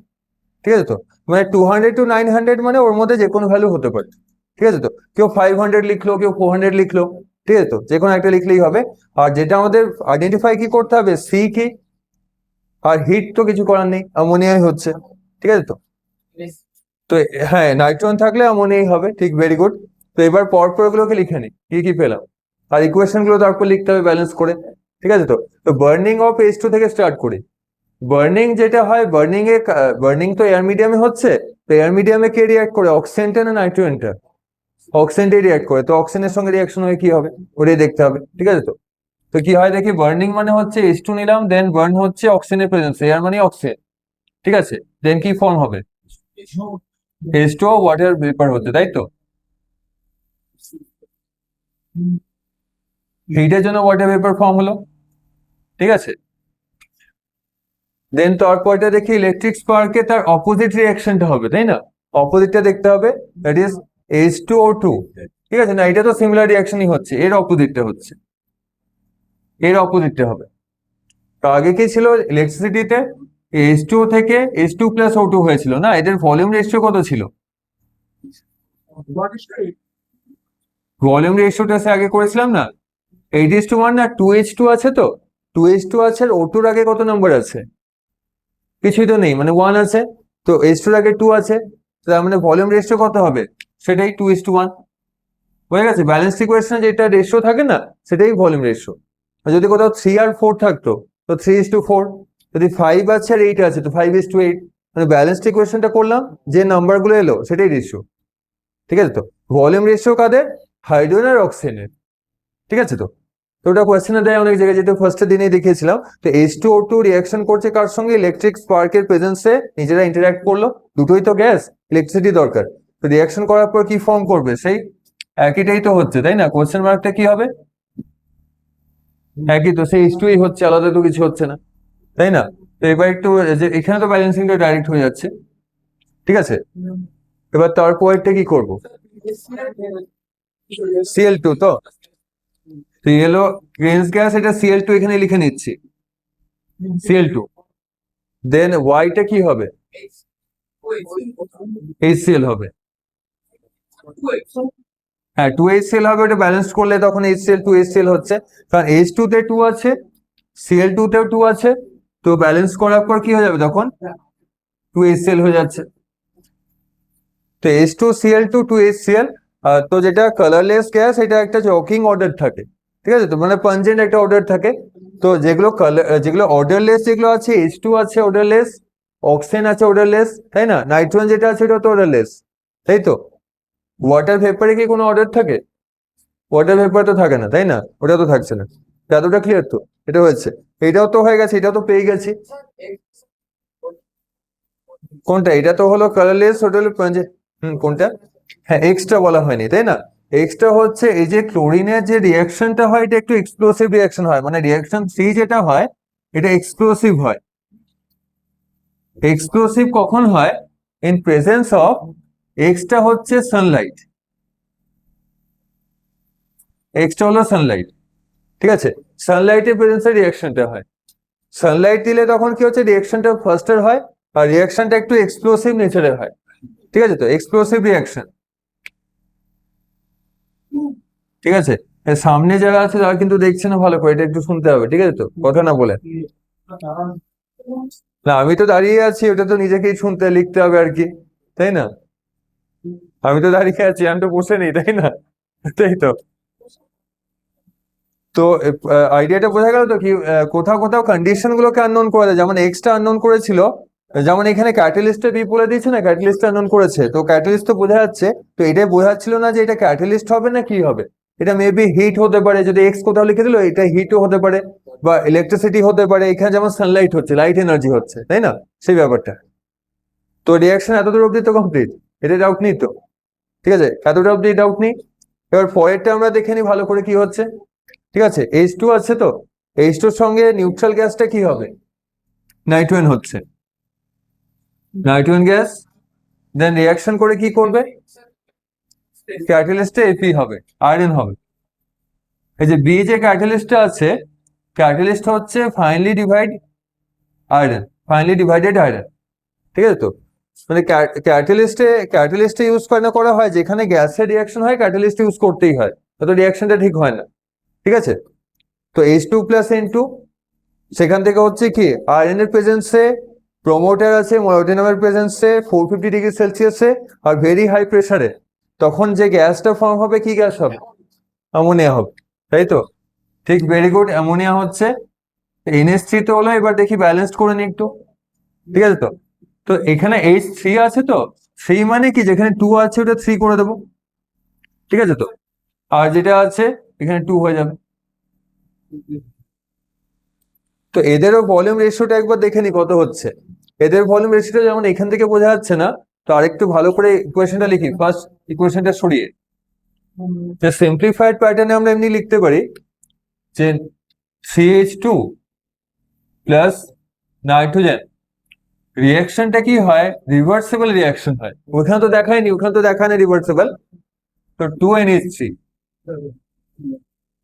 ঠিক আছে। তো মানে 200 to 900 মানে ওর মধ্যে যে কোনো ভ্যালু হতে পারে, ঠিক আছে। তো কেউ 500 লিখলো, কেউ 400 লিখলো, ঠিক আছে। তো যে কোনো একটা লিখলেই হবে। আর যেটা আমাদের আইডেন্টিফাই কি করতে হবে, সি কি, আর হিট তো কিছু করার নেই, অ্যামোনিয়াই হচ্ছে, ঠিক আছে। তো তো হ্যাঁ, নাইট্রোজেন থাকলে অ্যামোনিয়াই হবে, ঠিক, ভেরি গুড। তো এবার পরপর গুলোকে লিখে নিই, কি কি পেলাম, আর ইকুয়েশন গুলো তারপর লিখতে হবে ব্যালেন্স করে, ঠিক আছে। তো বার্নিং অফ H2 থেকে স্টার্ট করি। বার্নিং যেটা হয়, বার্নিং তো এয়ার মিডিয়ামে হচ্ছে, তো এয়ার মিডিয়ামে কে রিয়াক্ট করে, অক্সিজেনটা না নাইট্রোজেনটা, অক্সিজেনটাই রিয়াক্ট করে। তো অক্সিজেনের সঙ্গে রিয়াকশন হয়ে কি হবে, ওটাই দেখতে হবে, ঠিক আছে। তো তো কি হয় দেখি, বার্নিং মানে হচ্ছে H2 নিলাম, দেন বার্ন হচ্ছে অক্সিজেনের প্রেজেন্স, এয়ার মানে অক্সিজেন, ঠিক আছে। দেন কি ফর্ম হবে, H2 ওয়াটার ভেপার হচ্ছে, তাই তো। হিটের জন্য ওয়াটার ভেপার ফর্ম হলো, ঠিক আছে। দেন তারপরটা দেখি ইলেকট্রিক স্পার্কে তার অপোজিট রিয়াকশনটা হবে, তাই না, অপোজিটটা দেখতে হবে, দ্যাট ইজ H2O2, ঠিক আছে। না, এটা তো সিমিলার রিয়াকশনই হচ্ছে, এর অপোজিটটা হচ্ছে, এর অপোজিটটা হবে। তো আগে কি ছিল, ইলেকট্রিসিটিতে H2 থেকে H2 প্লাস O2 হয়েছিল না, এদের ভলিউম রেশিও কত ছিল, ভলিউম রেশিওটা আগে করেছিলাম না, 8:1 না 2H2 আছে, তো 2H2 আছে, আর O2 আগে কত নাম্বার আছে, কিছুই তো নেই, মানে 1 আছে। তো H2 আগে 2 আছে, তার মানে ভলিউম রেশিও কত হবে, সেটাই 2:1 হয়ে গেছে। ব্যালেন্স ইকুয়েশনে যেটা রেশিও থাকে না, সেটাই ভলিউম রেশিও। যদি কোথাও 3 আর 4 থাকতো, তো 3:4, যদি 5 আছে আর 8 আছে, তো 5:8, মানে ব্যালেন্স ইকুয়েশনটা করলাম, যে নাম্বার গুলো এলো সেটাই রেশিও, ঠিক আছে। তো ভলিউম রেশিও কাদের, হাইড্রোজেন আর অক্সিজেনের, ঠিক আছে। তো তো ওটা কোয়েশ্চেনে দেয় অনেক জায়গায়, যেটা ফার্স্টের দিনেই দেখিয়েছিলাম। তো H2O2 রিয়াকশন করছে কার সঙ্গে, ইলেকট্রিক স্পার্কের প্রেজেন্সে নিজেরা ইন্টারঅ্যাক্ট করলো, দুটোই তো গ্যাস, ইলেকট্রিসিটি দরকার। তো রিয়াকশন করার পর কি ফর্ম করবে, সেই একইটাই তো হচ্ছে, তাই না, কোয়েশ্চেন মার্কটা কি হবে, একই তো, সেই H2 হচ্ছে, আলাদা তো কিছু হচ্ছে না, তাই না। তো এবার একটু এখানে তো ব্যালেন্সিংটা ডাইরেক্ট হয়ে যাচ্ছে, ঠিক আছে। এবার তারপরটা কি করব, Cl2, তো Cl গ্রিনস গ্যাস, এটা Cl2 এখানে লিখে নিচ্ছি, Cl2। দেন ওয়াইটা কি হবে, HCl হবে, হ্যাঁ 2HCl হবে, ওটা ব্যালেন্স করলে তখন HCl 2HCl হচ্ছে, কারণ H2 তে 2 আছে, Cl2 তেও 2 আছে, তো ব্যালেন্স করার পর কি হয়ে যাবে তখন, 2HCl হয়ে যাচ্ছে। তো H2Cl2 2HCl, তো যেটা কালারলেস গ্যাস, এটা একটা জকিং অর্ডার থাকে, ঠিক আছে। তো মানে পাঞ্জেন্ট একটা অর্ডার থাকে। তো যেগুলো অর্ডারলেস যেগুলো আছে, H2 আছে অর্ডারলেস, অক্সিজেন আছে অর্ডারলেস, তাই না, নাইট্রোজেন যেটা আছে এটা তো অর্ডারলেস, তাই তো। ওয়াটার ভেপারে কি কোনো অর্ডার থাকে, ওয়াটার ভেপার তো থাকে না, তাই না, ওটা তো থাকছে না। এতটা ক্লিয়ার তো, এটা হয়েছে, এটাও তো হয়ে গেছে, এটাও তো পেয়ে গেছি। কোনটা, এটা তো হলো কালারলেস, ওটা হলো কোনটা, হ্যাঁ এক্সট্রা বলা হয়নি, তাই না। এক্সট্রা হচ্ছে এই যে ক্লোরিনের যে রিয়াকশনটা হয়, এটা একটু এক্সপ্লোসিভ রিয়াকশন হয়, মানে রিয়াকশন সি যেটা হয়, এটা এক্সপ্লোসিভ হয়, এক্সপ্লোসিভ কখন হয়? ইন প্রেজেন্স অফ, এক্সটা হচ্ছে সানলাইট, এক্সটা হলো সানলাইট, ঠিক আছে? সানলাইটের প্রেজেন্সে রিয়াকশনটা হয়। সানলাইট দিলে তখন কি হচ্ছে, রিয়াকশনটা ফাস্টার হয় আর রিয়াকশনটা একটু এক্সপ্লোসিভ নেচারের হয়, ঠিক আছে? তো এক্সপ্লোসিভ রিয়াকশন, ঠিক আছে? সামনে যারা আছে তারা কিন্তু দেখছে না ভালো করে, এটা একটু শুনতে হবে, ঠিক আছে? তো কথা না বলে, না আমি তো দাঁড়িয়ে আছি, ওটা তো নিজেকেই শুনতে লিখতে হবে আর কি, তাই না? আমি তো দাঁড়িয়ে আছি, আমি তো বসে নেই, তাই না? তাই তো। তো আইডিয়াটা বোঝা গেল তো কি, কোথাও কোথাও কন্ডিশন গুলোকে আননোন করে দেয়, যেমন এক্সটা আননোন করেছিল, যেমন এখানে ক্যাটালিস্টে বি বলে দিয়েছে না, ক্যাটালিস্ট আননোন করেছে, তো ক্যাটালিস্ট তো বোঝা যাচ্ছে, তো এটাই বোঝাচ্ছিল না যে এটা ক্যাটালিস্ট হবে না কি হবে, এটা মেবি হিট হতে পারে, যদি এক্স কোথাও লিখে দিল এটা হিটও হতে পারে, বা ইলেকট্রিসিটি হতে পারে, এখানে যেমন সানলাইট হচ্ছে, লাইট এনার্জি হচ্ছে, তাই না? সেই ব্যাপারটা। তো রিয়াকশন এতদূর অব্দি তো কমপ্লিট, এটা ডাউট নেই তো, ঠিক আছে? এতটা অব্দি ডাউট নেই। এবার পরেরটা আমরা দেখে নিই ভালো করে কি হচ্ছে, ঠিক আছে? H2 আছে, তো H2 এর সঙ্গে নিউট্রাল গ্যাসটা কি হবে? নাইট্রোজেন হচ্ছে, নাইট্রোজেন গ্যাস, দেন রিয়াকশন করে কি করবে? ক্যাটালিস্টে Fe হবে, আয়রন হবে। এই যে বি যে ক্যাটালিস্টটা আছে, ক্যাটালিস্ট হচ্ছে ফাইনালি ডিভাইডেড আয়রন, ঠিক আছে? তো মানে ক্যাটালিস্টে ইউজ করা হয় যেখানে গ্যাসের রিয়াকশন হয়, ক্যাটালিস্ট ইউজ করতেই হয়, তো রিয়াকশনটা ঠিক হয় না, ঠিক আছে? তো H2 প্লাস N2, সেখান থেকে হচ্ছে কি, আয়রন এর প্রেজেন্সে প্রোমোটার আছে, মোলিবডেনামের প্রেজেন্সে 450 ডিগ্রি সেলসিয়াসে আর ভেরি হাই প্রেসারে, তখন যে গ্যাসটা ফর্ম হবে কি গ্যাস হবে? অ্যামোনিয়া হবে, তাই তো? ঠিক, ভেরি গুড, অ্যামোনিয়া হচ্ছে। NH3 তো হলো, এবার দেখি ব্যালেন্স করে নি একটু, ঠিক আছে? তো তো এখানে H3 আছে, তো 3 মানে কি, যেখানে 2 আছে ওটা 3 করে দেবো, ঠিক আছে? তো আর যেটা আছে এখানে 2 হয়ে যাবে। তো এদেরও ভলিউম রেশিওটা একবার দেখে নি কত হচ্ছে, এদের ভলিউম রেশিওটা যেমন এখান থেকে বোঝা যাচ্ছে না, তো আরেকটু ভালো করে ইকুয়েশনটা লিখি, ফার্স্ট ইকুয়েশনটা সরিয়ে, যে সিম্পলিফাইড প্যাটার্নে আমরা এমনি লিখতে পারি যে CH2 প্লাস নাইট্রোজেন, রিয়াকশনটা কি হয়, রিভার্সিবল রিয়াকশন হয়, ওখানে তো দেখায়নি, ওখানে তো দেখায়নি রিভার্সিবল, তো 2NH3,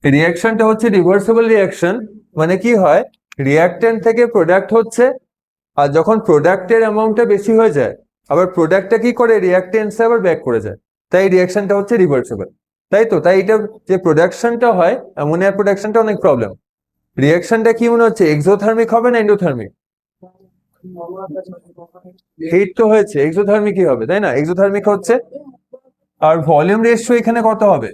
রিয়াকশনটা হচ্ছে রিভার্সিবল রিয়াকশন, মানে কি হয়, রিয়াক্ট্যান্ট থেকে প্রোডাক্ট হচ্ছে, আর যখন প্রোডাক্টের অ্যামাউন্টটা বেশি হয়ে যায়, আবার প্রোডাক্টটা কি করে, রিয়াক্টেন্সে আবার ব্যাক করে যায়, তাই রিয়াকশনটা হচ্ছে রিভার্সিবল, তাই তো? তাই এটা যে প্রোডাকশনটা হয়, অ্যামোনিয়ার প্রোডাকশনটা অনেক প্রবলেম। রিয়াকশনটা কি মনে হচ্ছে, এক্সোথার্মিক হবে না এন্ডোথার্মিক? হিট তো হয়েছে, এক্সোথার্মিক কি হবে, তাই না? এক্সোথার্মিক হচ্ছে। আর ভলিউম রেশিও এখানে কত হবে?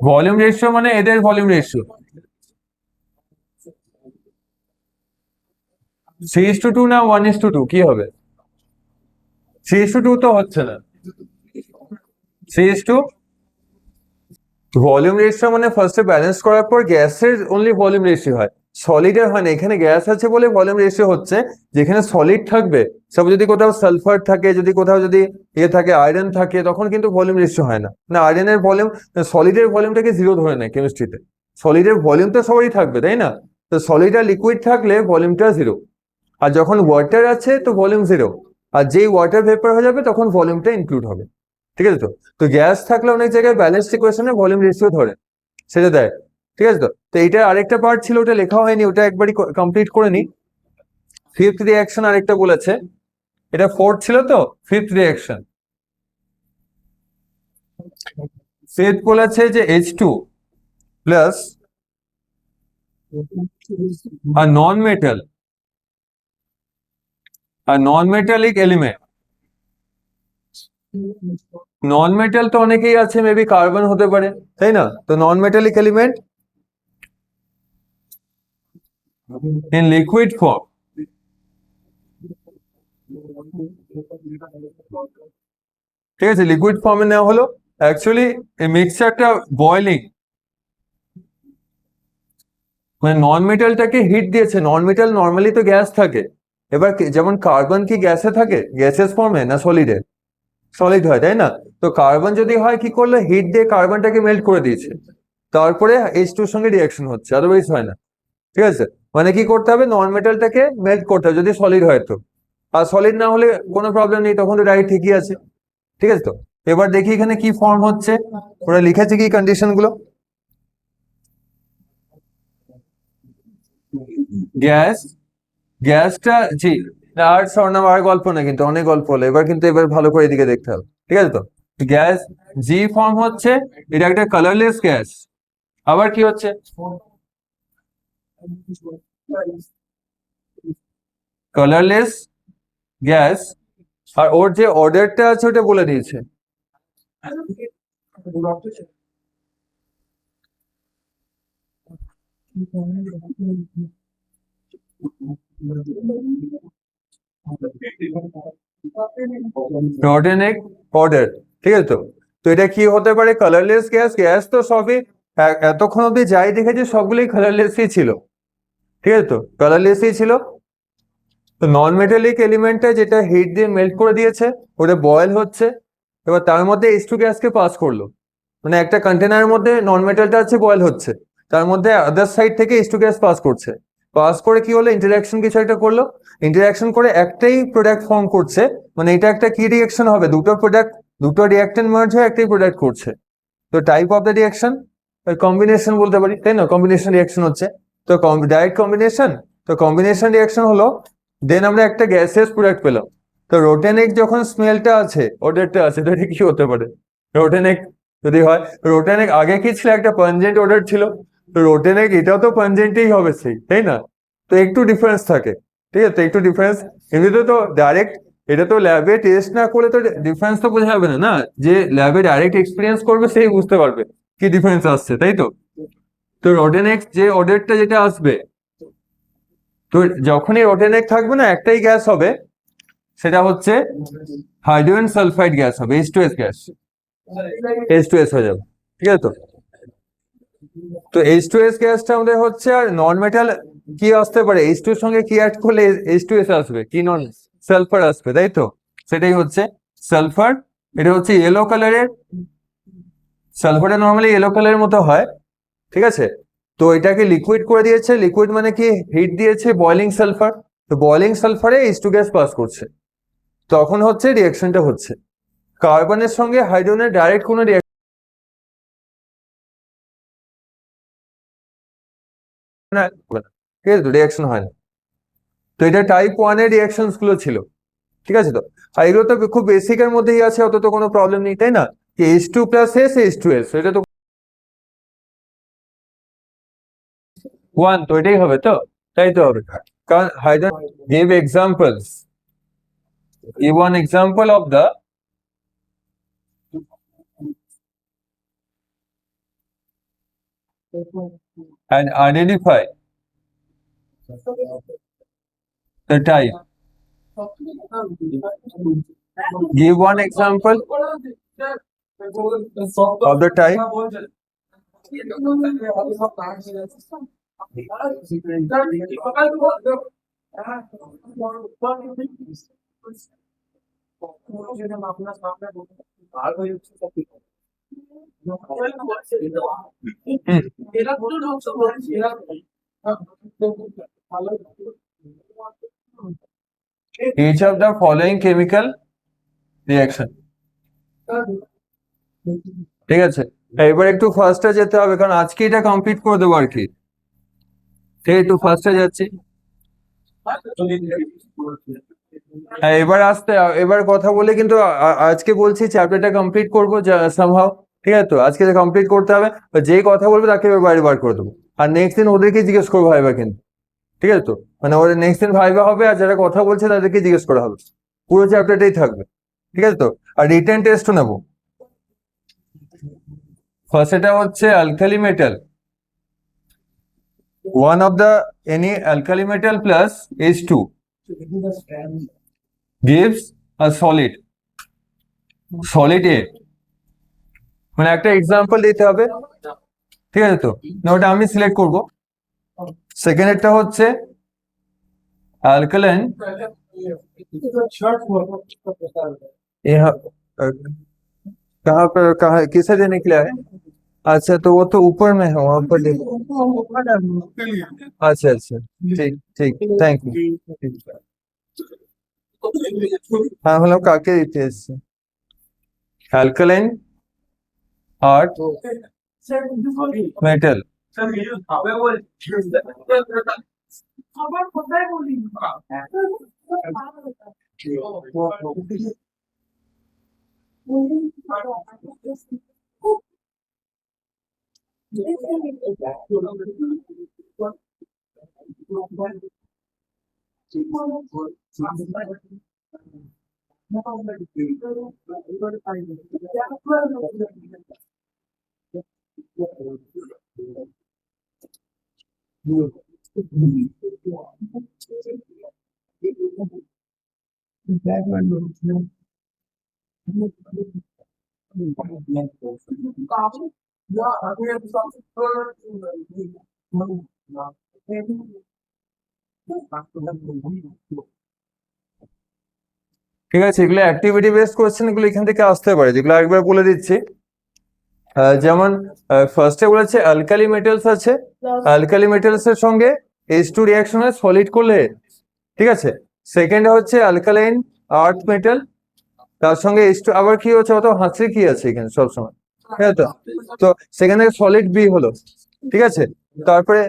ভলিউম রেশিও মানে এদের ভলিউম রেশিও 3:2 না 1:2, কি হবে? 3:2 তো হচ্ছে না, 3:, ভলিউম রেশিও মানে ফার্স্টে ব্যালেন্স করার পর গ্যাসের অনলি ভলিউম রেশিও হয়, সলিডের হয় না। এখানে গ্যাস আছে বলে ভলিউম রেশিও হচ্ছে, যেখানে সলিড থাকবে, সব যদি কোথাও সালফার থাকে, যদি কোথাও যদি থাকে আয়রন থাকে, তখন কিন্তু ভলিউম রেশিও হয় না, না আয়রনের ভলিউম, সলিডের ভলিউমটাকে 0 ধরে নেয় কেমিস্ট্রিতে, সলিডের ভলিউম তো সবারই থাকবে, তাই না? তো সলিড আর লিকুইড থাকলে ভলিউমটা 0, আর যখন ওয়াটার আছে তো ভলিউম 0, আর যেই ওয়াটার ভেপার হয়ে যাবে তখন ভলিউমটা ইনক্লুড হবে, ঠিক আছে? তো তো গ্যাস থাকলে অনেক জায়গায় ব্যালেন্স ইকুয়েশনে ভলিউম রেশিও ধরে, সেটা দেয়, ঠিক আছে? তো তো এইটা আরেকটা পার্ট ছিল, ওটা লেখা হয়নি, ওটা একবারই কমপ্লিট করে নি। ফিফথ রিয়াকশন আরেকটা বলেছে, এটা ফোর্থ ছিল, তো ফিফথ রিয়াকশন, ফিফথ বলেছে যে H2 প্লাস আর non metallic element, non metal তো অনেকেই আছে, মেবি কার্বন হতে পারে, তাই না? তো নন metallic element in liquid form, ঠিক আছে? লিকুইড ফর্মে নেওয়া হলো, অ্যাকচুয়ালি এই মিক্সচারটা বয়লিং, মানে নন মেটালটাকে হিট দিয়েছে, নন মেটাল নর্মালি তো গ্যাস থাকে, এবার যেমন কার্বন কি গ্যাসে থাকে, গ্যাসেস ফর্মে না সলিডে? সলিড হয়, তাই না? তো কার্বন যদি হয়, কি করলো, হিট দিয়ে কার্বনটাকে মেল্ট করে দিয়েছে, তারপরে H2 এর সঙ্গে রিয়াকশন হচ্ছে, আদারওয়াইজ হয় না, ঠিক আছে? মানে কি করতে হবে, নন মেটালটাকে মেল্ট করতে হবে যদি সলিড হয় তো, আর সলিড না হলে কোনো প্রবলেম নেই, তখন তো ডাইরেক্ট ঠিকই আছে। ঠিক আছে তো, এবার দেখি এখানে কি ফর্ম হচ্ছে, ওরা লিখেছে কি কন্ডিশন গুলো। গ্যাস, গ্যাসটা জি, আর স্বর্ণাম আর গল্প না, কিন্তু অনেক গল্প হলো এবার, কিন্তু এবার ভালো করে এদিকে দেখতে হবে। ঠিক আছে তো, গ্যাস জি ফর্ম হচ্ছে, এটা একটা কালারলেস গ্যাস। আবার কি হচ্ছে, কালারলেস গ্যাস, আর ওর যে অর্ডারটা আছে ওটা বলে দিয়েছে। রটেনেক অর্ডার, ঠিক আছে তো, তো এটা কি হতে পারে, কালারলেস গ্যাস। গ্যাস তো সবই এতক্ষণ অব্দি যাই দেখেছি সবগুলোই কালারলেসই ছিল। ঠিক আছে তো, কালারলেসই ছিল। তো নন মেটালিক এলিমেন্টটা যেটা হিট দিয়ে মেল্ট করে দিয়েছে, ওটা বয়েল হচ্ছে, এবার তার মধ্যে H2 গ্যাসকে পাস করলো, মানে একটা কন্টেনারের মধ্যে নন মেটালটা আছে, বয়েল হচ্ছে, তার মধ্যে আদার সাইড থেকে H2 গ্যাস পাস করছে, পাস করে কি হলো, ইন্টারঅ্যাকশন কিছু একটা করলো, ইন্টারঅ্যাকশন করে একটাই প্রোডাক্ট ফর্ম করছে, মানে এটা একটা কি রিঅ্যাকশন হবে, দুটো প্রোডাক্ট, দুটো রিঅ্যাকটেন্ট মার্জ হয়ে একটাই প্রোডাক্ট করছে। তো type of the reaction combination বলতে পারি, তাই না, কম্বিনেশন রিঅ্যাকশন হচ্ছে। তো ডাইরেক্ট কম্বিনেশন, তো কম্বিনেশন রিঅ্যাকশন হলো, দেন আমরা একটা গ্যাসিয়াস প্রোডাক্ট পেলাম। তো রোটেনেক যখন স্মেলটা আছে, ওডারটা আছে, তো এটা কি হতে পারে, রোটেনেক যদি হয়, রোটেনেক আগে কি ছিল, একটা পাঞ্জেন্ট ওডার ছিল, তো রোটেনেক এটাও তো পাঞ্জেন্টই হবে সেই, তাই না, তো একটু ডিফারেন্স থাকে। ঠিক আছে, একটু ডিফারেন্স, এমনিতে তো ডাইরেক্ট, এটা তো ল্যাবে টেস্ট না করে তো ডিফারেন্স তো বোঝা যাবে না, না, যে ল্যাবে ডাইরেক্ট এক্সপিরিয়েন্স করবে সেই বুঝতে পারবে কি ডিফারেন্স আসছে, তাই তো। তো রোটেনেক্স যে অর্ডারটা যেটা আসবে, তো যখনই রোটেনেক থাকবে না, একটাই গ্যাস হবে, সেটা হচ্ছে হাইড্রোজেন সালফাইড গ্যাস হবে, H2S গ্যাস, H2S হয়ে যাবে। ঠিক আছে তো, তো H2S গ্যাসটা আমাদের হচ্ছে, আর নন মেটাল কি আসতে পারে, H2 এর সঙ্গে কি অ্যাড করলে H2S আসবে, কি নন সালফার আসবে, তাই তো, সেটাই হচ্ছে সালফার। এটা হচ্ছে ইয়েলো কালারের, সালফারটা নর্মালি ইয়েলো কালারের মতো হয়। ঠিক আছে, তো এটাকে লিকুইড করে দিয়েছে, লিকুইড মানে কি, হিট দিয়েছে বয়লিং সালফার, তো বয়লিং সালফারে H2 গ্যাস পাস করছে, তখন হচ্ছে রিঅ্যাকশনটা হচ্ছে, কার্বনের সঙ্গে হাইড্রোজেনের ডাইরেক্ট কোনো রিঅ্যাকশন, ঠিক আছে তো, রিঅ্যাকশন হয় না। তো এটা টাইপ 1 এর রিঅ্যাকশনস গুলো ছিল। ঠিক আছে তো, আর এগুলো তো খুব বেসিকের মধ্যেই আছে, অত তো কোনো প্রবলেম নেই, তাই না, H2 প্লাস S H2S, এটা তো 1, তো এটাই হবে তো, তাই তো হবে, কারণ hydrogen, give examples, give one example of the and identify the type. Give one example of the type. Each of the following chemical reaction. ঠিক আছে, এবার একটু ফার্স্টে যেতে হবে, কারণ আজকে এটা কমপ্লিট করে দেবো আর কি। ঠিক, একটু ফার্স্টে যাচ্ছি। হ্যাঁ, এবার আসতে, এবার কথা বলে কিন্তু আজকে বলছি চ্যাপ্টারটা কমপ্লিট করবো সামহাও। ঠিক আছে তো, আজকে কমপ্লিট করতে হবে, যেই কথা বলবে তাকে এবার বাইরে বার করে দেবো, আর নেক্সট দিন ওদেরকে জিজ্ঞেস করবো ভাইবা কিন্তু। ঠিক আছে তো, মানে ওদের নেক্সট দিন ভাইবা হবে, আর যারা কথা বলছে তাদেরকে জিজ্ঞেস করা হবে, পুরো চ্যাপ্টারটাই থাকবে। ঠিক আছে তো, আর রিটেন টেস্টও নেবো। ফার্স্ট এটা হচ্ছে alkali metal, one of the any alkali metal plus H2 gives a solid A, মানে একটা এক্সাম্পল দিতে হবে। ঠিক আছে তো, না ওটা আমি সিলেক্ট করব। সেকেন্ড একটা হচ্ছে अल्कलाइन, यहाँ कहाँ पर, कहाँ किसे देने के लिए है, अच्छा तो वो तो ऊपर में है, वहां पर देखो, আচ্ছা আচ্ছা, ঠিক ঠিক, থ্যাংক ইউ। হ্যাঁ, হলো কাকে দিতে এসছে? Alkaline earth metal. ঠিক আছে, এগুলো অ্যাক্টিভিটি বেসড কোয়েশ্চেন, এগুলো এখান থেকে আসতে পারে, যেগুলো আরেকবার বলে দিচ্ছি। যেমন ফার্স্টে বলেছে অ্যালকালি মেটালস আছে, অ্যালকালি মেটালস এর সঙ্গে H2 রিঅ্যাকশন হয় সলিড করলে, ঠিক আছে। সেকেন্ডে হচ্ছে অ্যালকালাইন আর্থ মেটাল, তার সঙ্গে H2 আবার কি হচ্ছে, অত হাসি কি আছে এখানে সবসময়, ঠিক আছে। তো সেখান থেকে সলিড বি হলো, ঠিক আছে। তারপরে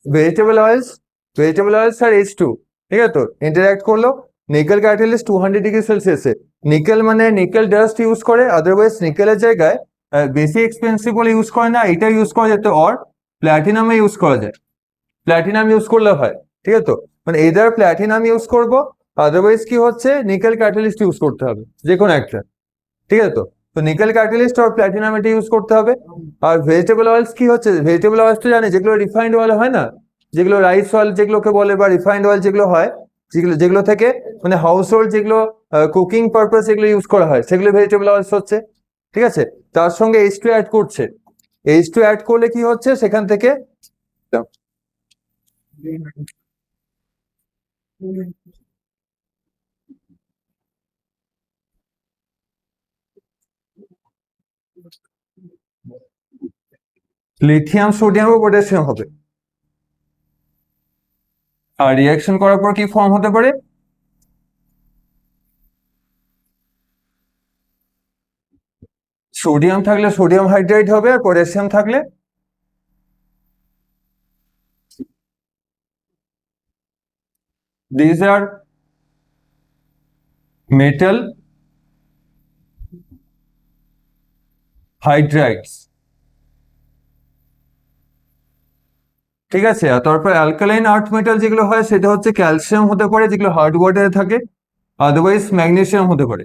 ভেজিটেবল অয়েলস আর H2, ঠিক আছে, তো ইন্টারঅ্যাক্ট করলো নিকেল ক্যাটালিস্ট 200 ডিগ্রি সেলসিয়াসে। নিকেল মানে নিকেল ডাস্ট ইউজ করে, আদারওয়াইজ নিকেলের জায়গায় বেশি এক্সপেন্সিভ বলে ইউজ করে না, এটা ইউজ করা যেত, অর প্ল্যাটিনামে ইউজ করা যায়, প্ল্যাটিনাম ইউজ করলে হয়, ঠিক আছে। তো মানে এদার প্ল্যাটিনাম ইউজ করবো, আদারওয়াইজ কি হচ্ছে নিকেল ক্যাটালিস্ট ইউজ করতে হবে, যে কোনো একটা, ঠিক আছে। তো নিকেল ক্যাটালিস্ট আর প্ল্যাটিনাম এটা ইউজ করতে হবে। আর ভেজিটেবল অয়েলস কি হচ্ছে, ভেজিটেবল অয়েলস তো জানি যেগুলো রিফাইন্ড অয়েল হয় না, যেগুলো রাইস অয়েল যেগুলোকে বলে, বা রিফাইন্ড অয়েল যেগুলো হয়, যেগুলো থেকে মানে হাউস হোল্ড যেগুলো কুকিং পারপাস যেগুলো ইউজ করা হয়, সেগুলো ভেজিটেবল অয়েলস হচ্ছে, ঠিক আছে। তার সঙ্গে H2 অ্যাড করছে, H2 অ্যাড করলে কি হচ্ছে সেখান থেকে লিথিয়াম সোডিয়াম ও পটাশিয়াম হবে। আর রিঅ্যাকশন করার পর কি ফর্ম হতে পারে, সোডিয়াম থাকলে সোডিয়াম হাইড্রাইড হবে, আর পটাশিয়াম থাকলে these are metal hydrides, ঠিক আছে। আর তারপর অ্যালকালাইন আর্থ মেটাল যেগুলো হয় সেটা হচ্ছে ক্যালসিয়াম হতে পারে, যেগুলো হার্ড ওয়াটারে থাকে, আদারওয়াইজ ম্যাগনেসিয়াম হতে পারে,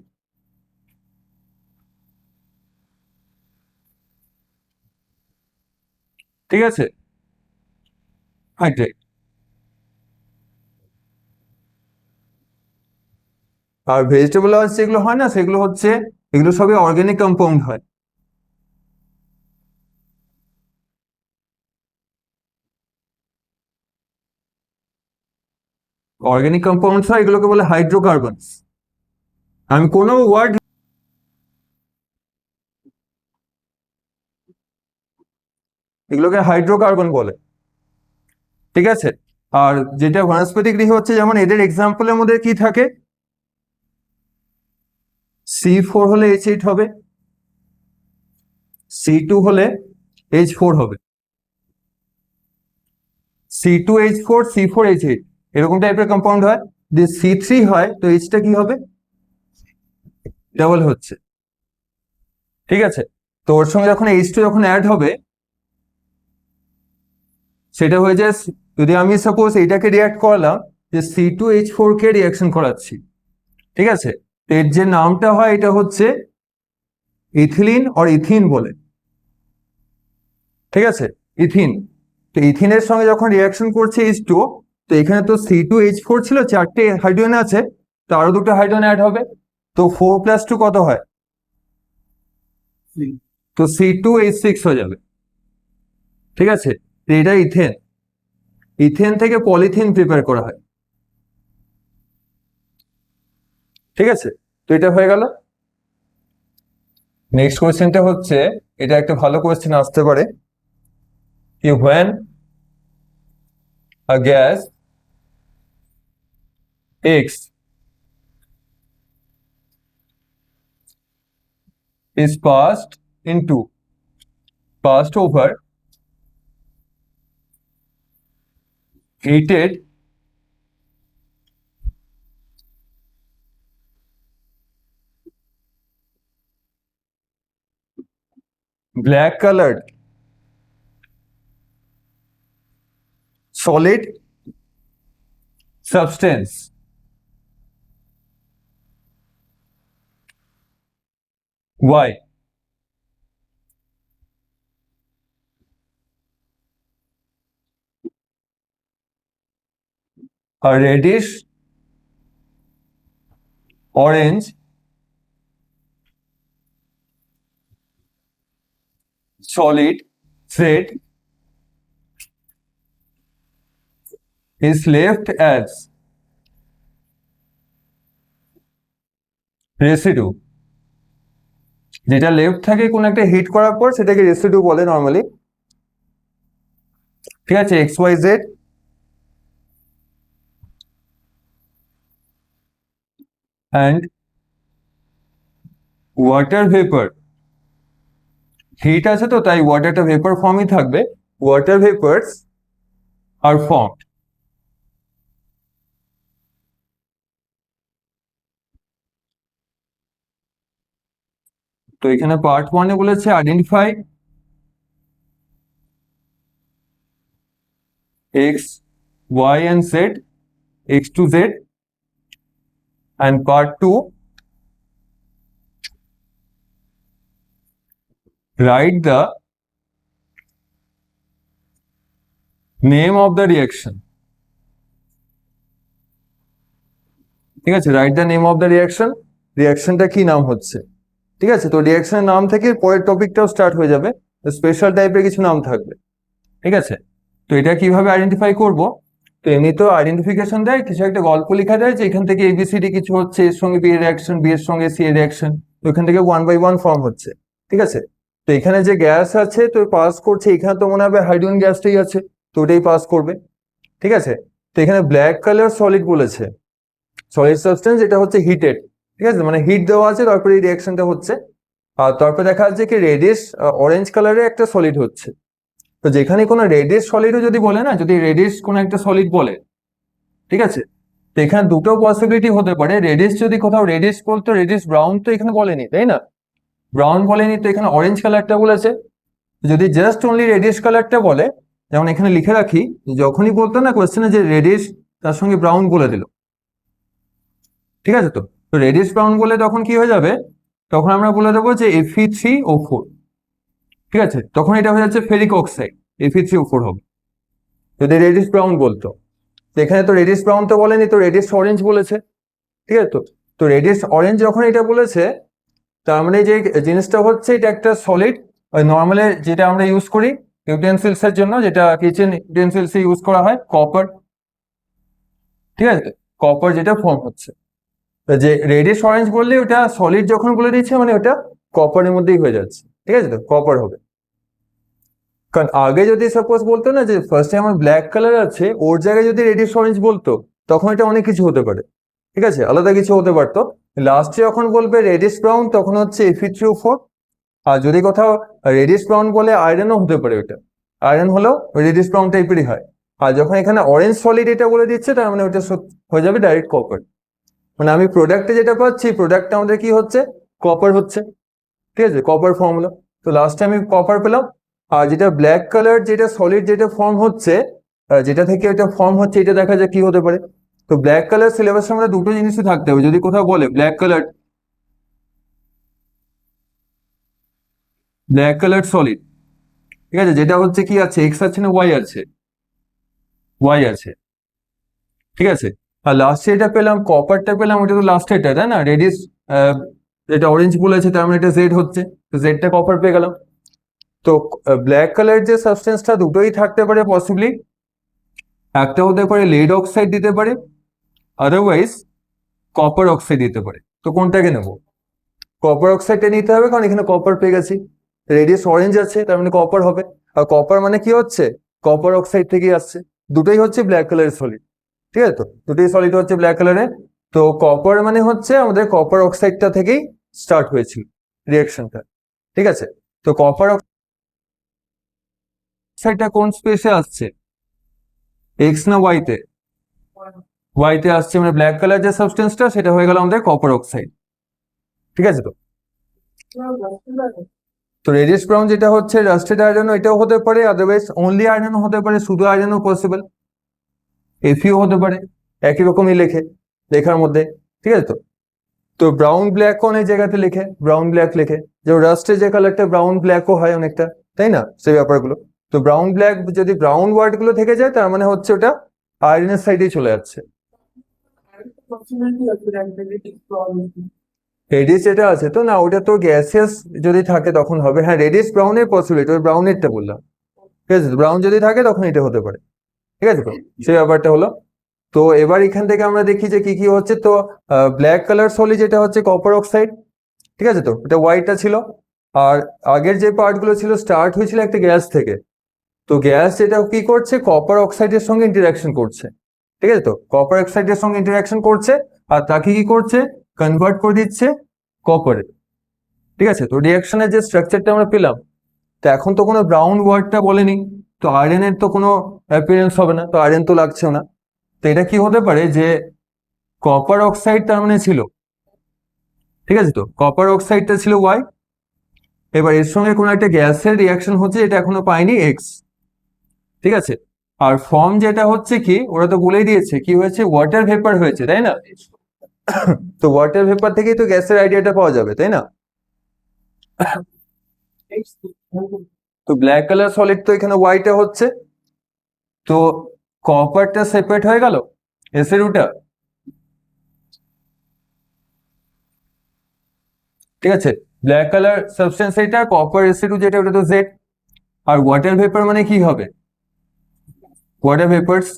ঠিক আছে, হাইড্রাইড। আর ভেজিটেবল অয়েল যেগুলো হয় না, সেগুলো হচ্ছে এগুলো সবই অর্গানিক কম্পাউন্ড হয়। অর্গানিক কম্পাউন্ডস হয়, এগুলোকে বলে হাইড্রোকার্বনস। আমি কোনো ওয়ার্ড, এগুলোকে হাইড্রোকার্বন বলে, ঠিক আছে। আর যেটা বনস্পতিক গৃহ হচ্ছে, যেমন এদের এক্সাম্পলের মধ্যে কি থাকে, C4 হলে H8 হবে, C2 হলে H4 হবে, C2H4 C4H8 এরকম টাইপের কম্পাউন্ড হয়। যদি C3 হয় তো Hটা কি হবে, ডাবল হচ্ছে, ঠিক আছে। তো ওর সঙ্গে যখন H2 যখন অ্যাড হবে, সেটা হয়ে যায়, যদি আমি সাপোজ এইটাকে রিয়াক্ট করলাম, যে C2H4 কে রিয়াকশন করাচ্ছি, ঠিক আছে। তো এর যে নামটা হয় এটা হচ্ছে ইথিলিন অর ইথিন বলে, ঠিক আছে, ইথিন। তো ইথিনের সঙ্গে যখন রিয়াকশন করছে H2, তো এখানে তো C2H4 ছিল, 4টে হাইড্রোজেন আছে, তো আরো 2টো হাইড্রোজেন অ্যাড হবে, তো 4 + 2 কত হয়, তো C2H6 হয়ে যাবে, ঠিক আছে। তো এটা ইথেন, ইথেন থেকে পলিথিন প্রিপেয়ার করা হয়, ঠিক আছে। তো এটা হয়ে গেল। নেক্সট কোয়েশ্চেনটা হচ্ছে, এটা একটা ভালো কোয়েশ্চেন আসতে পারে, কি when a gas X is passed over heated black colored solid substance. Why? A reddish orange solid thread is left as residue. যেটা লেফট থাকে কোন একটা হিট করার পর সেটাকে রেসিডিউ বলে নরমালি। ঠিক আছে, XYZ and water vapour, heat আছে তো তাই ওয়াটারটা ভেপার ফর্মই থাকবে। Water vapours are formed. তো এখানে পার্ট 1-এ বলেছে identify X, Y and Z, X to Z, and part 2 write the name of the reaction. ঠিক আছে, write the name of the reaction, রিয়াকশনটা কি নাম হচ্ছে। ঠিক আছে, তো রিয়াকশনের নাম থেকে পরের টপিকটাও স্টার্ট হয়ে যাবে, স্পেশাল টাইপের কিছু নাম থাকবে। ঠিক আছে, তো এটা কিভাবে আইডেন্টিফাই করব? তো এমনি তো আইডেন্টিফিকেশন দেয়, কিছু একটা গল্প লেখা দেয় যে এখান থেকে ABCD কিছু হচ্ছে, এর সঙ্গে বি এর রিয়াকশন, বি এর সঙ্গে সি এর রিয়াকশন, তো এখান থেকে 1 by 1 ফর্ম হচ্ছে। ঠিক আছে, তো এখানে যে গ্যাস আছে তো পাস করছে, এখানে তো মনে হবে হাইড্রোজেন গ্যাসটাই আছে, তো ওটাই পাস করবে। ঠিক আছে, তো এখানে ব্ল্যাক কালার সলিড বলেছে, সলিড সাবস্টেন্স, এটা হচ্ছে হিটেড। ঠিক আছে, মানে হিট দেওয়া আছে তারপরে এই রিয়াকশনটা হচ্ছে। আর তারপরে দেখা যাচ্ছে কি রেডিশ অরেঞ্জ কালারের একটা সলিড হচ্ছে। তো যেখানে কোনো রেডিশ সলিডও যদি বলে না, যদি রেডিশ কোনো একটা সলিড বলে, ঠিক আছে, তো এখানে দুটো পসিবিলিটি হতে পারে। রেডিশ যদি কোথাও রেডিশ বলতো, রেডিশ ব্রাউন তো এখানে বলেনি, তাই না? ব্রাউন বলেনি, তো এখানে অরেঞ্জ কালারটা বলেছে। যদি জাস্ট অনলি রেডিশ কালারটা বলে, যেমন এখানে লিখে রাখি, যখনই বলতো না কোয়েশ্চেনে যে রেডিশ তার সঙ্গে ব্রাউন বলে দিল, ঠিক আছে, তো রেডিশ ব্রাউন বলে তখন কি হয়ে যাবে, তখন আমরা বলে দেবো যে Fe3O4। ঠিক আছে, তখন এটা হয়ে যাচ্ছে ফেরিক অক্সাইড, Fe3O4 হবে যদি রেডিশ ব্রাউন বলতো। এখানে তো রেডিশ ব্রাউন তো বলেনি, তো রেডিশ অরেঞ্জ বলেছে। ঠিক আছে, তো রেডিশ অরেঞ্জ যখন এটা বলেছে, তার মানে যে জিনিসটা হচ্ছে এটা একটা সলিড, ওই নর্মালি যেটা আমরা ইউজ করি ইউটেন্সিলস এর জন্য, যেটা কিচেন ইউটেন্সিলস এ ইউজ করা হয়, কপার। ঠিক আছে, কপার যেটা ফর্ম হচ্ছে, যে রেডিশ অরেঞ্জ বললে ওটা সলিড যখন বলে দিচ্ছে মানে ওটা কপারের মধ্যেই হয়ে যাচ্ছে। ঠিক আছে, তো কপার হবে। কারণ আগে যদি সাপোজ বলতো না যে ফার্স্টে আমার ব্ল্যাক কালার আছে, ওর জায়গায় যদি রেডিশ অরেঞ্জ বলতো তখন এটা অনেক কিছু হতে পারে। ঠিক আছে, আলাদা কিছু হতে পারতো। লাস্টে যখন বলবে রেডিশ ব্রাউন তখন হচ্ছে Fe3O4। আর যদি কোথাও রেডিশ ব্রাউন বলে আয়রনও হতে পারে, ওটা আয়রন হলেও রেডিশ ব্রাউন টাইপেরই হয়। আর যখন এখানে অরেঞ্জ সলিড এটা বলে দিচ্ছে, তার মানে ওটা হয়ে যাবে ডাইরেক্ট কপার। মানে আমি প্রোডাক্টে যেটা পাচ্ছি, প্রোডাক্টটা আমাদের কি হচ্ছে, কপার হচ্ছে। ঠিক আছে, কপার ফর্ম হলো, তো লাস্টে আমি কপার পেলাম। আর যেটা ব্ল্যাক কালার যেটা সলিড যেটা ফর্ম হচ্ছে, যেটা থেকে এটা ফর্ম হচ্ছে, এটা দেখা যায় কি হতে পারে। তো ব্ল্যাক কালার সিলেবাসে আমাদের দুটো জিনিসই থাকতে হবে। যদি কোথাও বলে ব্ল্যাক কালার সলিড, ঠিক আছে, যেটা হচ্ছে কি আছে, এক্স আছে না ওয়াই আছে, ওয়াই আছে। ঠিক আছে, আর লাস্টে এটা পেলাম, কপারটা পেলাম, ওটা তো লাস্টে এটা, তাই না? রেডিশ যেটা অরেঞ্জ বলেছে, তার মানে এটা জেড হচ্ছে, তো জেডটা কপার পেয়ে গেলাম। তো ব্ল্যাক কালার যে সাবস্টেন্সটা দুটোই থাকতে পারে পসিবলি, একটা হতে পারে লেড অক্সাইড দিতে পারে, আদারওয়াইজ কপার অক্সাইড দিতে পারে। তো কোনটাকে নেব? কপার অক্সাইডটা নিতে হবে, কারণ এখানে কপার পেয়ে গেছি, রেডিয়াস অরেঞ্জ আছে, তার মানে কপার হবে। আর কপার মানে কি হচ্ছে, কপার অক্সাইড থেকে আসছে, দুটোই হচ্ছে ব্ল্যাক কালারের সলিড, ঠিক আছে? তো দুটোই সলিড হচ্ছে ব্ল্যাক কালারের। তো কপার মানে হচ্ছে আমাদের কপার অক্সাইডটা থেকেই স্টার্ট হয়েছিল রিয়াকশনটা, ঠিক আছে? তো কপার অক্সাইডটা কোন স্পেসে আসছে, এক্স না ওয়াইতে? ওয়াইতে আসছে, মানে ব্ল্যাক কালার যে সাবস্টেন্সটা সেটা হয়ে গেল আমাদের কপার অক্সাইড, ঠিক আছে? তো রেডিশ ব্রাউন যেটা হচ্ছে রাস্টেড আয়রন, এটাও হতে পারে, আদারওয়াইজ অনলি আয়রনও হতে পারে, শুধু আয়রনও পসিবল, এফিও হতে পারে, একই রকমই লেখে লেখার মধ্যে, ঠিক আছে? তো তো ব্রাউন ব্ল্যাক অনেক জায়গাতে লেখে, ব্রাউন ব্ল্যাক লেখে, যেমন রাস্টের যে কালারটা ব্রাউন ব্ল্যাকও হয় অনেকটা, তাই না? সেই ব্যাপারগুলো। তো ব্রাউন ব্ল্যাক যদি ব্রাউন ওয়ার্ড গুলো থেকে যায় তার মানে হচ্ছে ওটা আয়রনের সাইডেই চলে যাচ্ছে। রেডিশ যেটা আছে তো না, ওটা তো গ্যাসিয়াস যদি থাকে তখন হবে, হ্যাঁ রেডিশ ব্রাউনের পসিবিলিটি, ওই ব্রাউনেরটা বললাম, ঠিক আছে? ব্রাউন যদি থাকে তখন এটা হতে পারে, ঠিক আছে? তো সেই ব্যাপারটা হলো। তো এবার এখান থেকে আমরা দেখি যে কি কি হচ্ছে। তো ব্ল্যাক কালার সলিড যেটা হচ্ছে কপার অক্সাইড, ঠিক আছে? তো এটা হোয়াইটটা ছিল, আর আগের যে পার্টগুলো ছিল স্টার্ট হয়েছিল একটা গ্যাস থেকে। তো গ্যাস যেটা কি করছে, কপার অক্সাইডের সঙ্গে ইন্টারাকশন করছে, ঠিক আছে? তো কপার অক্সাইডের সঙ্গে ইন্টারাকশন করছে আর তাকে কি করছে, কনভার্ট করে দিচ্ছে কপারে, ঠিক আছে? তো রিয়াকশনের যে স্ট্রাকচারটা আমরা পেলাম, তো এখন তো কোনো ব্রাউন ওয়ার্ডটা বলেনি, তো আয়রনের তো কোনো অ্যাপিয়ারেন্স হবে না, তো আয়রন তো লাগছেও না। তো এটা কি হতে পারে যে কপার অক্সাইড তার মানে ছিল, ঠিক আছে? তো কপার অক্সাইডটা ছিল ওয়াই, এবার এর সঙ্গে কোনো একটা গ্যাসের রিয়াকশন হচ্ছে, এটা এখনো পাইনি এক্স, ঠিক আছে? আর ফর্ম যেটা হচ্ছে কি, ওরা তো বলেই দিয়েছে কি হয়েছে, ওয়াটার ভেপার হয়েছে, তাই না? তো ওয়াটার ভেপার থেকেই তো গ্যাসের আইডিয়াটা পাওয়া যাবে, তাই না? তো ব্ল্যাক কালার সলিড তো এখানে হোয়াইটে হচ্ছে, তো কপারটা সেপারেট হয়ে গেল এসিডটা, ঠিক আছে? ব্ল্যাক কালার সাবস্টেন্স এটা, কপার এসিডু যেটা ওটা তো জেড। আর ওয়াটার ভেপার মানে কি হবে, ওয়াটার ভেপারস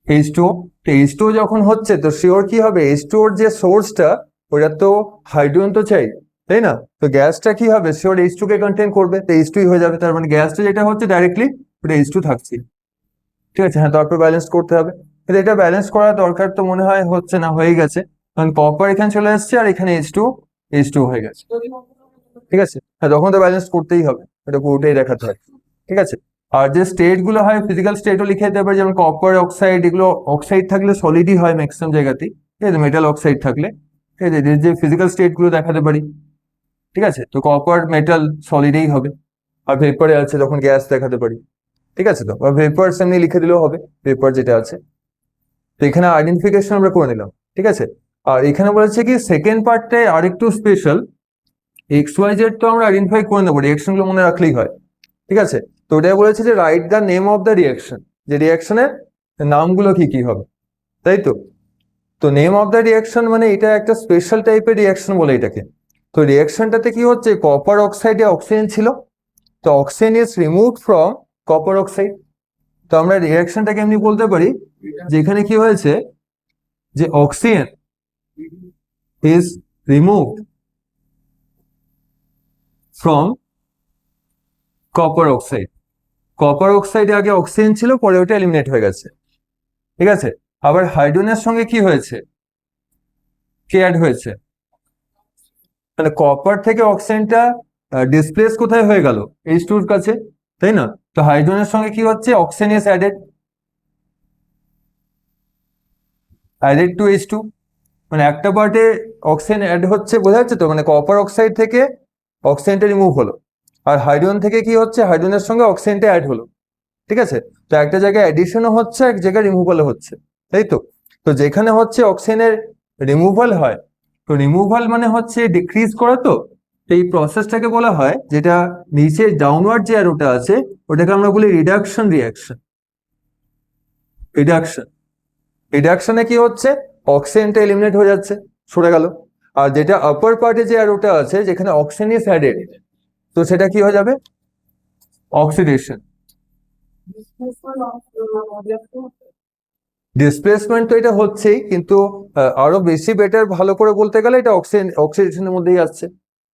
H2O। তো H2O যখন হচ্ছে তো শিওর কি হবে, H2O এর যে সোর্সটা ওটা তো হাইড্রোজেন তো চাই, তাই না? তো গ্যাসটা কি হবে, শিওর H2 কে কন্টেন করবে, তো H2 হয়ে যাবে, তার মানে গ্যাসটা যেটা হচ্ছে ডাইরেক্টলি ওটা H2 থাকছে, ঠিক আছে? হ্যাঁ, তারপর ব্যালেন্স করতে হবে, কিন্তু এটা ব্যালেন্স করার দরকার তো মনে হয় হচ্ছে না, হয়ে গেছে, কারণ কপার এখানে চলে আসছে আর এখানে H2 হয়ে গেছে, ঠিক আছে? হ্যাঁ, তখন তো ব্যালেন্স করতেই হবে, এটা পুরোটাই দেখাতে হয়, ঠিক আছে? আর যে স্টেট গুলো হয় ফিজিক্যাল স্টেটও লিখে দিতে পারে, যেমন কপার অক্সাইড, এগুলো অক্সাইড থাকলে সলিডই হয় ম্যাক্সিমাম জায়গাতেই, ঠিক আছে? মেটাল অক্সাইড থাকলে, ঠিক আছে? যে ফিজিক্যাল স্টেট গুলো দেখাতে পারি, ঠিক আছে? তো কপার মেটাল সলিডেই হবে, আর ভেপারে আছে যখন গ্যাস দেখাতে পারি, ঠিক আছে? তো ভেপার এমনি লিখে দিলেও হবে, ভেপার যেটা আছে। তো এখানে আইডেন্টিফিকেশন আমরা করে নিলাম, ঠিক আছে? আর এখানে বলেছে কি সেকেন্ড পার্টটায় আরেকটু স্পেশাল, এক্স ওয়াই জেড তো আমরা আইডেন্টিফাই করে নেবো, রিয়াকশন গুলো মনে রাখলেই হয়, ঠিক আছে? তো ওটা বলেছে যে right the name of the reaction, যে রিয়াকশনের নামগুলো কি কি হবে, তাই তো? তো নেম অফ দ্য রিয়াকশন মানে এটা একটা স্পেশাল টাইপের রিয়াকশন বলে এটাকে। তো রিয়াকশনটাতে কি হচ্ছে, কপার অক্সাইডে অক্সিজেন ছিল, তো oxygen is removed from copper oxide. তো আমরা রিয়াকশনটাকে এমনি বলতে পারি যে এখানে কি হয়েছে, যে oxygen is removed from copper oxide. Copper অক্সাইডে আগে অক্সিজেন ছিল, পরে ওটা এলিমিনেট হয়ে গেছে, ঠিক আছে? আবার হাইড্রোজেনের সঙ্গে কি হয়েছে, কে অ্যাড হয়েছে, মানে কপার থেকে অক্সিজেনটা ডিসপ্লেস কোথায় হয়ে গেল, H2 কাছে, তাই না? তো হাইড্রোজেনের সঙ্গে কি হচ্ছে, oxygen is added to H2, মানে একটা পার্টে অক্সিজেন অ্যাড হচ্ছে, বোঝা যাচ্ছে তো? মানে কপার অক্সাইড থেকে অক্সিজেনটা রিমুভ হলো, আর হাইড্রোজেন থেকে কি হচ্ছে, হাইড্রোজেনের সঙ্গে অক্সিজেনটা অ্যাড হলো, ঠিক আছে? তো একটা জায়গায় অ্যাডিশনও হচ্ছে, এক জায়গায় রিমুভালও হচ্ছে, তাই তো? তো যেখানে হচ্ছে অক্সিজেনের রিমুভাল হয়, তো রিমুভাল মানে হচ্ছে ডিক্রিজ করা, তো এই প্রসেসটাকে বলা হয়, যেটা নিচে ডাউনওয়ার্ড যে অ্যারোটা আছে ওটাকে আমরা বলি রিডাকশন রিয়াকশন। রিডাকশন, রিডাকশনে কি হচ্ছে, অক্সিজেনটা এলিমিনেট হয়ে যাচ্ছে, সরে গেল, আর যেটা আপার পার্টে যে অ্যারোটা আছে যেখানে অক্সিজেন ইজ অ্যাডেড, তো সেটা কি হয়ে যাবে, অক্সিডেশন। ডিসপ্লেসমেন্ট তো এটা হচ্ছেই, কিন্তু আরো বেশি বেটার ভালো করে বলতে গেলে এটা অক্সিডেশনের মধ্যেই আসছে,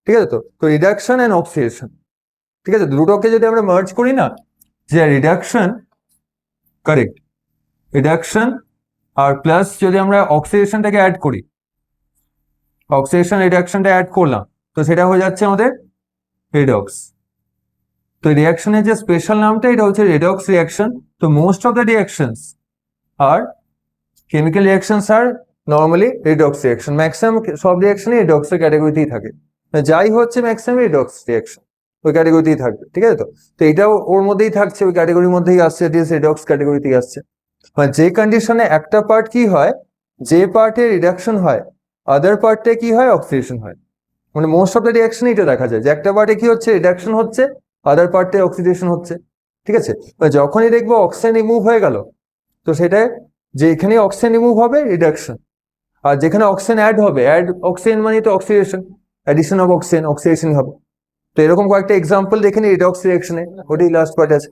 ঠিক আছে? তো রিডাকশন এন্ড অক্সিডেশন, ঠিক আছে? দুটোকে যদি আমরা মার্জ করি না, যে রিডাকশন কারেক্ট, রিডাকশন আর প্লাস যদি আমরা অক্সিডেশনটাকে অ্যাড করি, অক্সিডেশন রিডাকশনটা অ্যাড করলাম, তো সেটা হয়ে যাচ্ছে আমাদের রেডক্স। তো রিয়াকশনের যে স্পেশাল নামটা এটা হচ্ছে রেডক্স রিয়াকশন। তো most of the reactions are chemical reactions are normally redox reaction, maximum সব রিয়াকশনই রেডক্সের ক্যাটাগরিতেই থাকে, যাই হচ্ছে ম্যাক্সিমাম রেডক্স রিয়াকশন ওই ক্যাটাগরিতেই থাকবে, ঠিক আছে? তো এটাও ওর মধ্যেই থাকছে, ওই ক্যাটাগরির মধ্যেই আসছে, রেডক্স ক্যাটাগরিতেই আসছে। মানে যে কন্ডিশনে একটা পার্ট কি হয়, যে পার্টে রিডাকশন হয় আদার পার্টে কি হয়, অক্সিডেশন হয়। মানে মোস্ট অফ দ্য রিয়াকশন এটা দেখা যায় যে একটা পার্টে কি হচ্ছে, রিডাকশন হচ্ছে, আদার পার্টে অক্সিডেশন হচ্ছে, ঠিক আছে? যখনই দেখবো অক্সিজেন রিমুভ হয়ে গেল, তো সেটা যে এখানে অক্সিজেন রিমুভ হবে রিডাকশন, আর যেখানে অক্সিজেন অ্যাড হবে, অ্যাড অক্সিজেন মানে তো oxidation, addition of oxygen, oxidation হবে। তো এরকম কয়েকটা এক্সাম্পল দেখে নি রিডক্স রিয়াকশনে, ওটাই লাস্ট পার্ট আছে।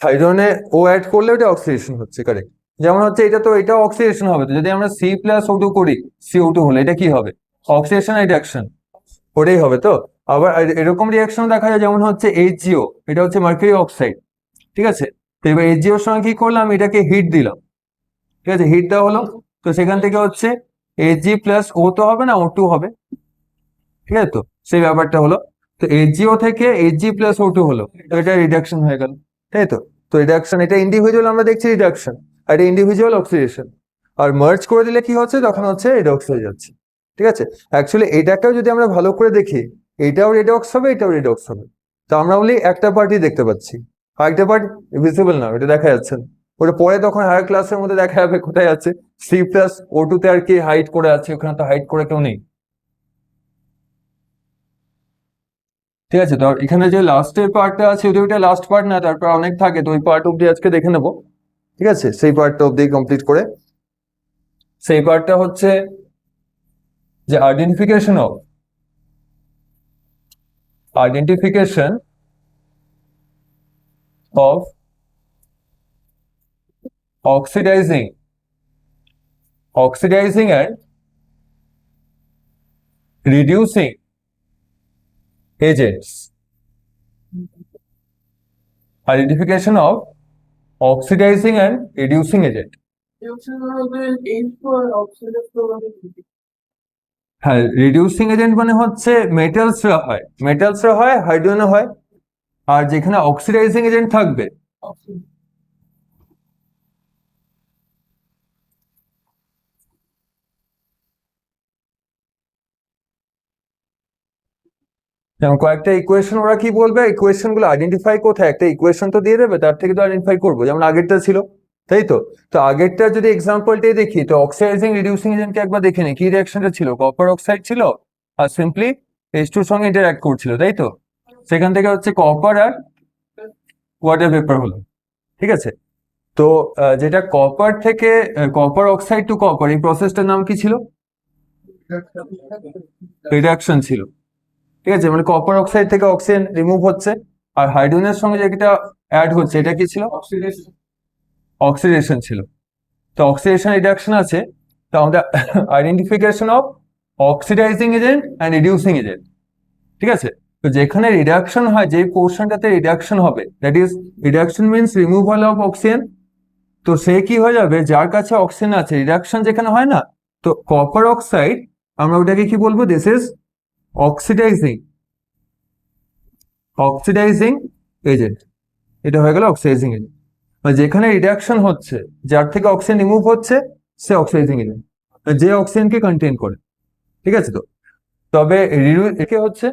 হাইড্রোজনে ও অ্যাড করলে ওটা অক্সিডেশন হচ্ছে, কারেক্ট। যেমন হচ্ছে এটা, তো এটা অক্সিডেশন হবে, তো যদি আমরা C+O2 করি, CO2 হলে এটা কি হবে, অক্সিডেশন রিডাকশন, ওটাই হবে। তো আবার এরকম রিয়াকশন দেখা যায়, যেমন হচ্ছে HgO, এটা হচ্ছে মার্কারি অক্সাইড, ঠিক আছে? তো এবার HgO এর সঙ্গে কি করলাম, এটাকে হিট দিলাম, ঠিক আছে? হিট দেওয়া হলো, তো সেখান থেকে হচ্ছে Hg+O তো হবে না, O2 হবে, ঠিক আছে? তো সেই ব্যাপারটা হলো, তো HgO থেকে Hg+O2 হলো, তো এটা রিডাকশন হয়ে গেল, তাই তো? তো রিডাকশন, এটা ইন্ডিভিজুয়াল আমরা দেখছি রিডাকশন, আর এটা ইন্ডিভিজুয়াল অক্সিডেশন, আর মার্জ করে দিলে কি হচ্ছে, তখন হচ্ছে রিডক্স হয়ে যাচ্ছে, ঠিক আছে? অ্যাকচুয়ালি এটাকেও যদি আমরা ভালো করে দেখি, এটাও রিডক্স হবে, এটাও রিডক্স হবে, তো আমরা বলি একটা পার্টি দেখতে পাচ্ছি, আরেকটা পার্ট ভিজিবল না, এটা দেখা যাচ্ছে না, ওটা পরে তখন হায়ার ক্লাসের মধ্যে দেখা যাবে কোথায় আছে, C+O2 তে আর কি হাইড করে আছে, ওখানে তো হাইড করে কেউ নেই, ঠিক আছে? তো এখানে যে লাস্টের পার্টটা আছে, যদি ওইটা লাস্ট পার্ট না, তারপর অনেক থাকে, তো ওই পার্ট অব্দি আজকে দেখে নেবো, ঠিক আছে? সেই পার্টটা অব্দি কমপ্লিট করে, সেই পার্টটা হচ্ছে যে identification of oxidising and reducing agents. Identification of oxidizing and reducing agent. হ্যাঁ, রিডিউসিং এজেন্ট মানে হচ্ছে মেটালসরা হয়, হাইড্রোজেনও হয়, আর যেখানে অক্সিডাইজিং এজেন্ট থাকবে, যেমন কয়েকটা ইকুয়েশন ওরা কি বলবে, ইকুয়েশন গুলো আইডেন্টিফাই কোথায়, একটা ইকুয়েশন তো দিয়ে দেবে, তার থেকে তো আইডেন্টিফাই করবো, যেমন আগেরটা ছিল, তাই তো? তো আগেরটা যদি এক্সাম্পলটাই দেখি, তো অক্সিডাইজিং রিডিউসিং এজেন্টকে একবার দেখে নি, কি রিয়াকশনটা ছিল, কপার অক্সাইড ছিল, আর সিম্পলি H2 এর সঙ্গে ইন্টারঅ্যাক্ট করছিল, তাই তো? সেখান থেকে হচ্ছে কপার আর ওয়াটার ভেপার হলো, ঠিক আছে? তো যেটা কপার থেকে কপার অক্সাইড টু কপার, এই প্রসেসটার নাম কি ছিল, রিডাকশন ছিল, ঠিক আছে? মানে কপার অক্সাইড থেকে অক্সিজেন রিমুভ হচ্ছে, আর হাইড্রোজেনের সঙ্গে যেটা অ্যাড হচ্ছে, এটা কি ছিল, অক্সিডেশন ছিল। তো অক্সিডেশন রিডাকশন আছে, তো আমাদের identification of oxidising agent and reducing agent, ঠিক আছে? তো যেখানে রিডাকশন হয়, যে পোর্শনটাতে রিডাকশন হবে, that is reduction means removal of oxygen, তো সে কি হয়ে যাবে, যার কাছে অক্সিজেন আছে, রিডাকশন যেখানে হয় না, তো কপার অক্সাইড আমরা ওটাকে কি বলবো, দিস ইজ অক্সিডাইজিং এজেন্ট, এটা হয়ে গেল অক্সিডাইজিং এজেন্ট। মানে যেখানে রিডাকশন হচ্ছে, যার থেকে অক্সিজেন রিমুভ হচ্ছে, সে অক্সিডাইজিং এজেন্ট, যে অক্সিজেনকে কন্টেইন করে, ঠিক আছে? তো তবে একে হচ্ছে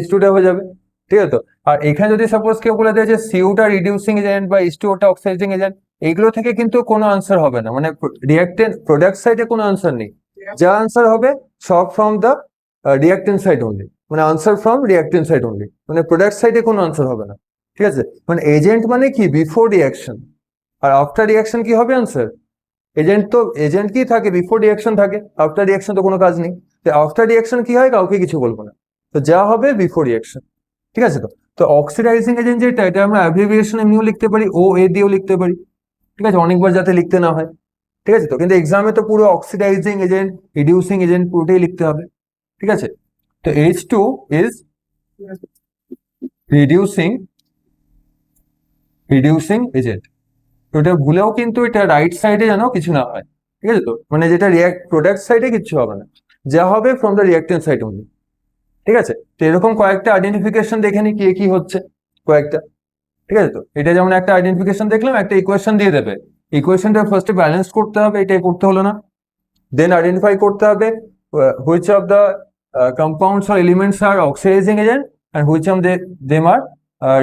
H2টা হয়ে যাবে, ঠিক আছে? তো আর এখানে যদি সাপোজ কেউ বলে দেয় যে CO2টা রিডিউসিং এজেন্ট বা H2ওটা অক্সিডাইজিং এজেন্ট, এইগুলো থেকে কিন্তু কোনো আনসার হবে না, মানে রিঅ্যাক্টেন্ট প্রোডাক্ট সাইডে কোনো আনসার নেই, যা আনসার হবে সব ফ্রম দ্য রিঅ্যাক্টেন্ট সাইড অনলি, মানে আনসার ফ্রম রিঅ্যাক্টেন্ট সাইড অনলি, মানে প্রোডাক্ট সাইডে কোনো আনসার হবে না, ঠিক আছে? মানে এজেন্ট মানে কি, বিফোর রিঅ্যাকশন, আর আফটার রিঅ্যাকশন কি হবে আনসার, এজেন্ট কি থাকে, বিফোর রিঅ্যাকশন থাকে, আফটার রিঅ্যাকশন তো কোনো কাজ নেই, তো আফটার রিঅ্যাকশন কি হয়, কাউকে কিছু বলবো না, তো যা হবে বিফোর রিঅ্যাকশন, ঠিক আছে? তো তো অক্সিডাইজিং এজেন্ট যেটা, এটা আমরা অ্যাব্রিভিয়েশন এমনিও লিখতে পারি, OA দিয়েও লিখতে পারি, ঠিক আছে? অনেকবার যাতে লিখতে না হয়, ঠিক আছে? তো কিন্তু এক্সামে তো পুরো অক্সিডাইজিং এজেন্ট, রিডিউসিং এজেন্ট পুরোটাই লিখতে হবে, ঠিক আছে? তো H2 is reducing reducing agent. তো এটা ভুলেও কিন্তু এটা রাইট সাইডে যেন কিছু না হয়, ঠিক আছে? তো মানে যেটা প্রোডাক্ট সাইডে কিছু হবে না, যা হবে from the reactant side only, ঠিক আছে? তো এরকম কয়েকটা আইডেন্টিফিকেশন দেখে নি কি হচ্ছে কয়েকটা, ঠিক আছে? তো এটা যেমন একটা আইডেন্টিফিকেশন দেখলাম, একটা ইকুয়েশন দিয়ে দেবে, ইকুয়েশনটা ফার্স্টে ব্যালেন্স করতে হবে, এটাই করতে হলো না। দেন আইডেন্টিফাই করতে হবে which of the compounds or elements are oxidizing agent and which of them are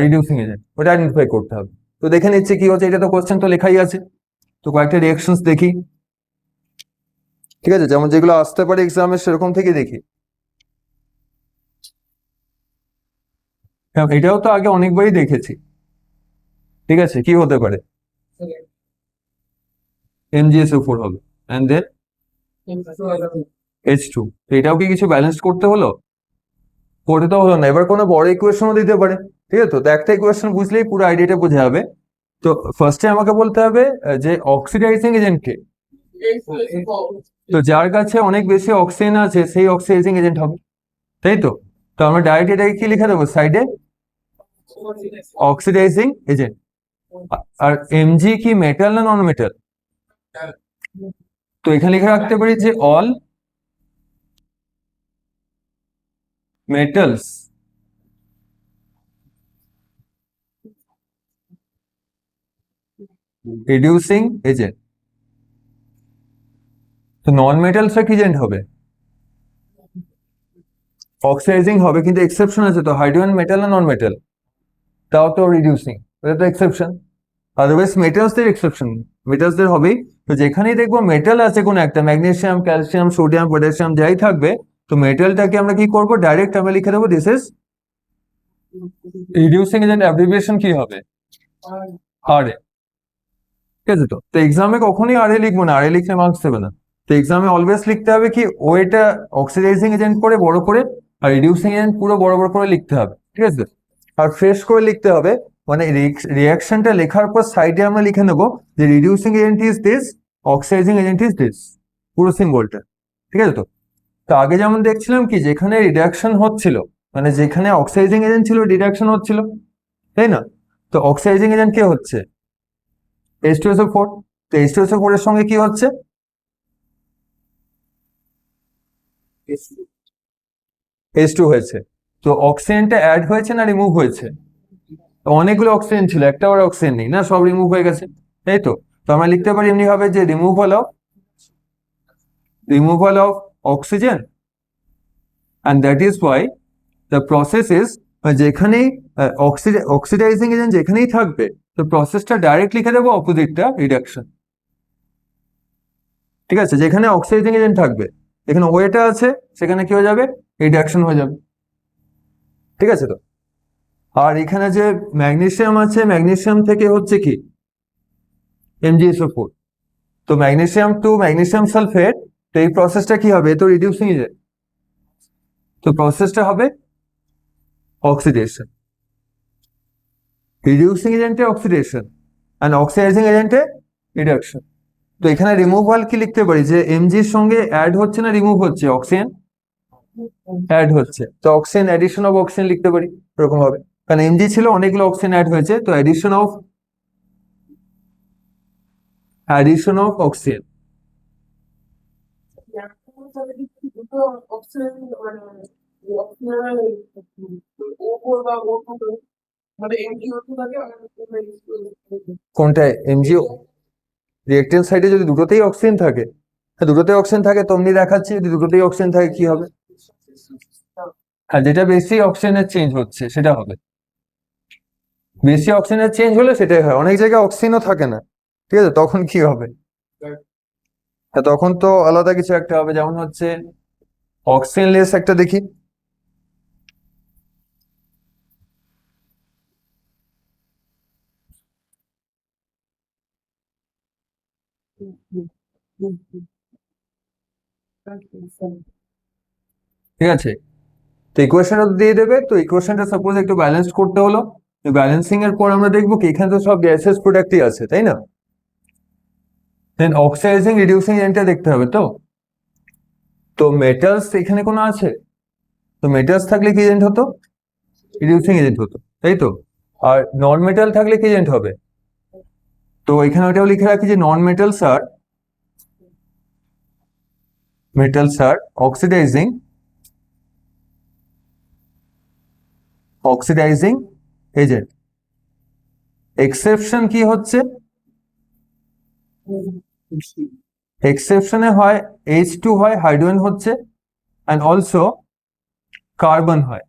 reducing agent, ওটা আইডেন্টিফাই করতে হবে। তো দেখে নিচ্ছে কি হচ্ছে, এটা তো কোশ্চেন তো লেখাই আছে। তো কয়েকটা রিঅ্যাকশনস দেখি, ঠিক আছে? যেমন যেগুলো আসতে পারে এক্সামে সেরকম থেকে দেখি। হ্যাঁ, এটাও তো আগে অনেকবারই দেখেছি, ঠিক আছে? কি হতে পারে? MgSO4 হবে, and then H2। তো এটাও কি কিছু ব্যালেন্স করতে হলো? করতে তো হলো না। এবার কোনো বড় ইকুয়েশনও দিতে পারে, ঠিক আছে? তো একটা ইকুয়েশন বুঝলেই পুরো আইডিয়াটা বোঝা যাবে। তো ফার্স্টে আমাকে বলতে হবে যে অক্সিডাইজিং এজেন্ট কে। তো যার কাছে অনেক বেশি অক্সিজেন আছে সেই অক্সিডাইজিং এজেন্ট হবে, তাই তো? তো আমরা ডাইরেক্ট এটাকে কি লিখে দেবো সাইডে? Oxidising agent. আর এমজি কি মেটাল না নন মেটাল? তো এখানে লিখে রাখতে পারি যে অল মেটালস রিডিউসিং এজেন্ট। তো নন মেটালসরা কি এজেন্ট হবে? অক্সিডাইজিং হবে, কিন্তু এক্সেপশন আছে তো, হাইড্রোজেন মেটাল না নন মেটাল? তাও তো রিডিউসিং, এটা তো এক্সেপশন। আদারওয়াইজ মেটালসদের এক্সেপশন, মেটালসদের হবেই। তো যেখানেই দেখবো মেটাল আছে কোনো একটা, ম্যাগনেসিয়াম, ক্যালসিয়াম, সোডিয়াম, পটাশিয়াম যাই থাকবে, তো মেটালটাকে আমরা কি করবো, ডাইরেক্ট আমরা লিখে দেবো this is reducing agent. Abbreviation কি হবে? আরএ, ঠিক আছে? তো এক্সামে কখনোই আরএ লিখবো না, আরএ লিখলে মার্কস দেবে না। তো এক্সামে অলওয়েজ লিখতে হবে কি, ওইটা অক্সিডাইজিং এজেন্ট করে বড় করে, আর রিডিউসিং এজেন্ট পুরো বড় বড় করে লিখতে হবে, ঠিক আছে? আর ফ্রেশ করে লিখতে হবে, মানে রিয়াকশনটা লেখার পর সাইডে আমরা লিখে নেবো যে reducing agent is this, oxidising agent is this, পুরো সিম্বলটা, ঠিক আছে? তো তো আগে যেমন দেখছিলাম কি, যেখানে রিডাকশন হচ্ছিল, মানে যেখানে অক্সিডাইজিং এজেন্ট ছিল রিডাকশন হচ্ছিল, তাই না? তো অক্সিডাইজিং এজেন্ট কে হচ্ছে? H2SO4। তো H2SO4 এর সঙ্গে কি হচ্ছে? H2 হয়েছে। তো অক্সিজেনটা অ্যাড হয়েছে না রিমুভ হয়েছে? অনেকগুলো অক্সিজেন ছিল, একটা আর অক্সিজেন নেই না, সব রিমুভ হয়ে গেছে, তাই তো? তো আমরা লিখতে পারি এমনি ভাবে যে removal of oxygen, and that is why the process is যেখানেই অক্সিডাইজিং এজেন্ট যেখানেই থাকবে, তো প্রসেসটা ডাইরেক্ট লিখে দেবো অপোজিটটা রিডাকশন, ঠিক আছে? যেখানে অক্সিডাইজিং এজেন্ট থাকবে, এখানে ওয়েটা আছে, সেখানে কি হয়ে যাবে, রিডাকশন হয়ে যাবে, ঠিক আছে? তো আর এখানে যে ম্যাগনেসিয়াম আছে, ম্যাগনেসিয়াম থেকে হচ্ছে কি MgSO4। তো ম্যাগনেসিয়াম টু ম্যাগনেসিয়াম সালফেট, তো এই প্রসেসটা কি হবে, তো রিডিউসিং এজেন্ট, তো প্রসেসটা হবে অক্সিডেশন। রিডিউসিং এজেন্টে অক্সিডেশন, আর অক্সিডাইজিং এজেন্টে রিডাকশন। তো এখানে রিমুভাল কি লিখতে পারি, যে এমজির সঙ্গে অ্যাড হচ্ছে না রিমুভ হচ্ছে? অক্সিজেন অ্যাড হচ্ছে, তো অক্সিজেন অ্যাডিশন অফ অক্সিজেন লিখতে পারি এরকম হবে, কারণ এমজি ছিল অনেকগুলো অক্সিজেন অ্যাড হয়েছে, তো অ্যাডিশন অফ অক্সিজেন। কোনটা এমজিও? রিয়েক্টেন্ট সাইডে যদি দুটোতেই অক্সিজেন থাকে, হ্যাঁ দুটোতেই অক্সিজেন থাকে, তেমনি দেখাচ্ছি, যদি দুটোতেই অক্সিজেন থাকে কি হবে? হ্যাঁ, যেটা বেশি অক্সিজেনের চেঞ্জ হচ্ছে সেটা হবে। বেশি অক্সিজেনের চেঞ্জ হলে সেটাই হয়। অনেক জায়গায় অক্সিজেনও থাকে না, ঠিক আছে? তখন কি হবে? হ্যাঁ, তখন তো আলাদা কিছু একটা হবে, যেমন হচ্ছে অক্সিজেন লেস একটা দেখি। ঠিক আছে? তো ইকুয়েশনটা দিয়ে দেবে, তো ইকুয়েশনটা সাপোজ একটু ব্যালেন্স করতে হলো, ব্যালেন্সিং এর পর আমরা দেখবো কি এখানে তো সব গ্যাসেস প্রোডাক্টই আছে, তাই না? দেন অক্সিডাইজিং রিডিউসিং এজেন্টটা দেখতে হবে। তো তো মেটালস এখানে কোনো আছে? তো মেটালস থাকলে কি এজেন্ট হতো? রিডিউসিং এজেন্ট হতো, তাই তো? আর নন মেটাল থাকলে কি এজেন্ট হবে? তো এখানে ওটাও লিখে রাখি যে নন মেটালস আর অক্সিডাইজিং এজেন্ট। এক্সেপশন কি হচ্ছে, এক্সেপশনে হয় H2 হয়, হাইড্রোজেন হচ্ছে, অ্যান্ড অলসো কার্বন হয়।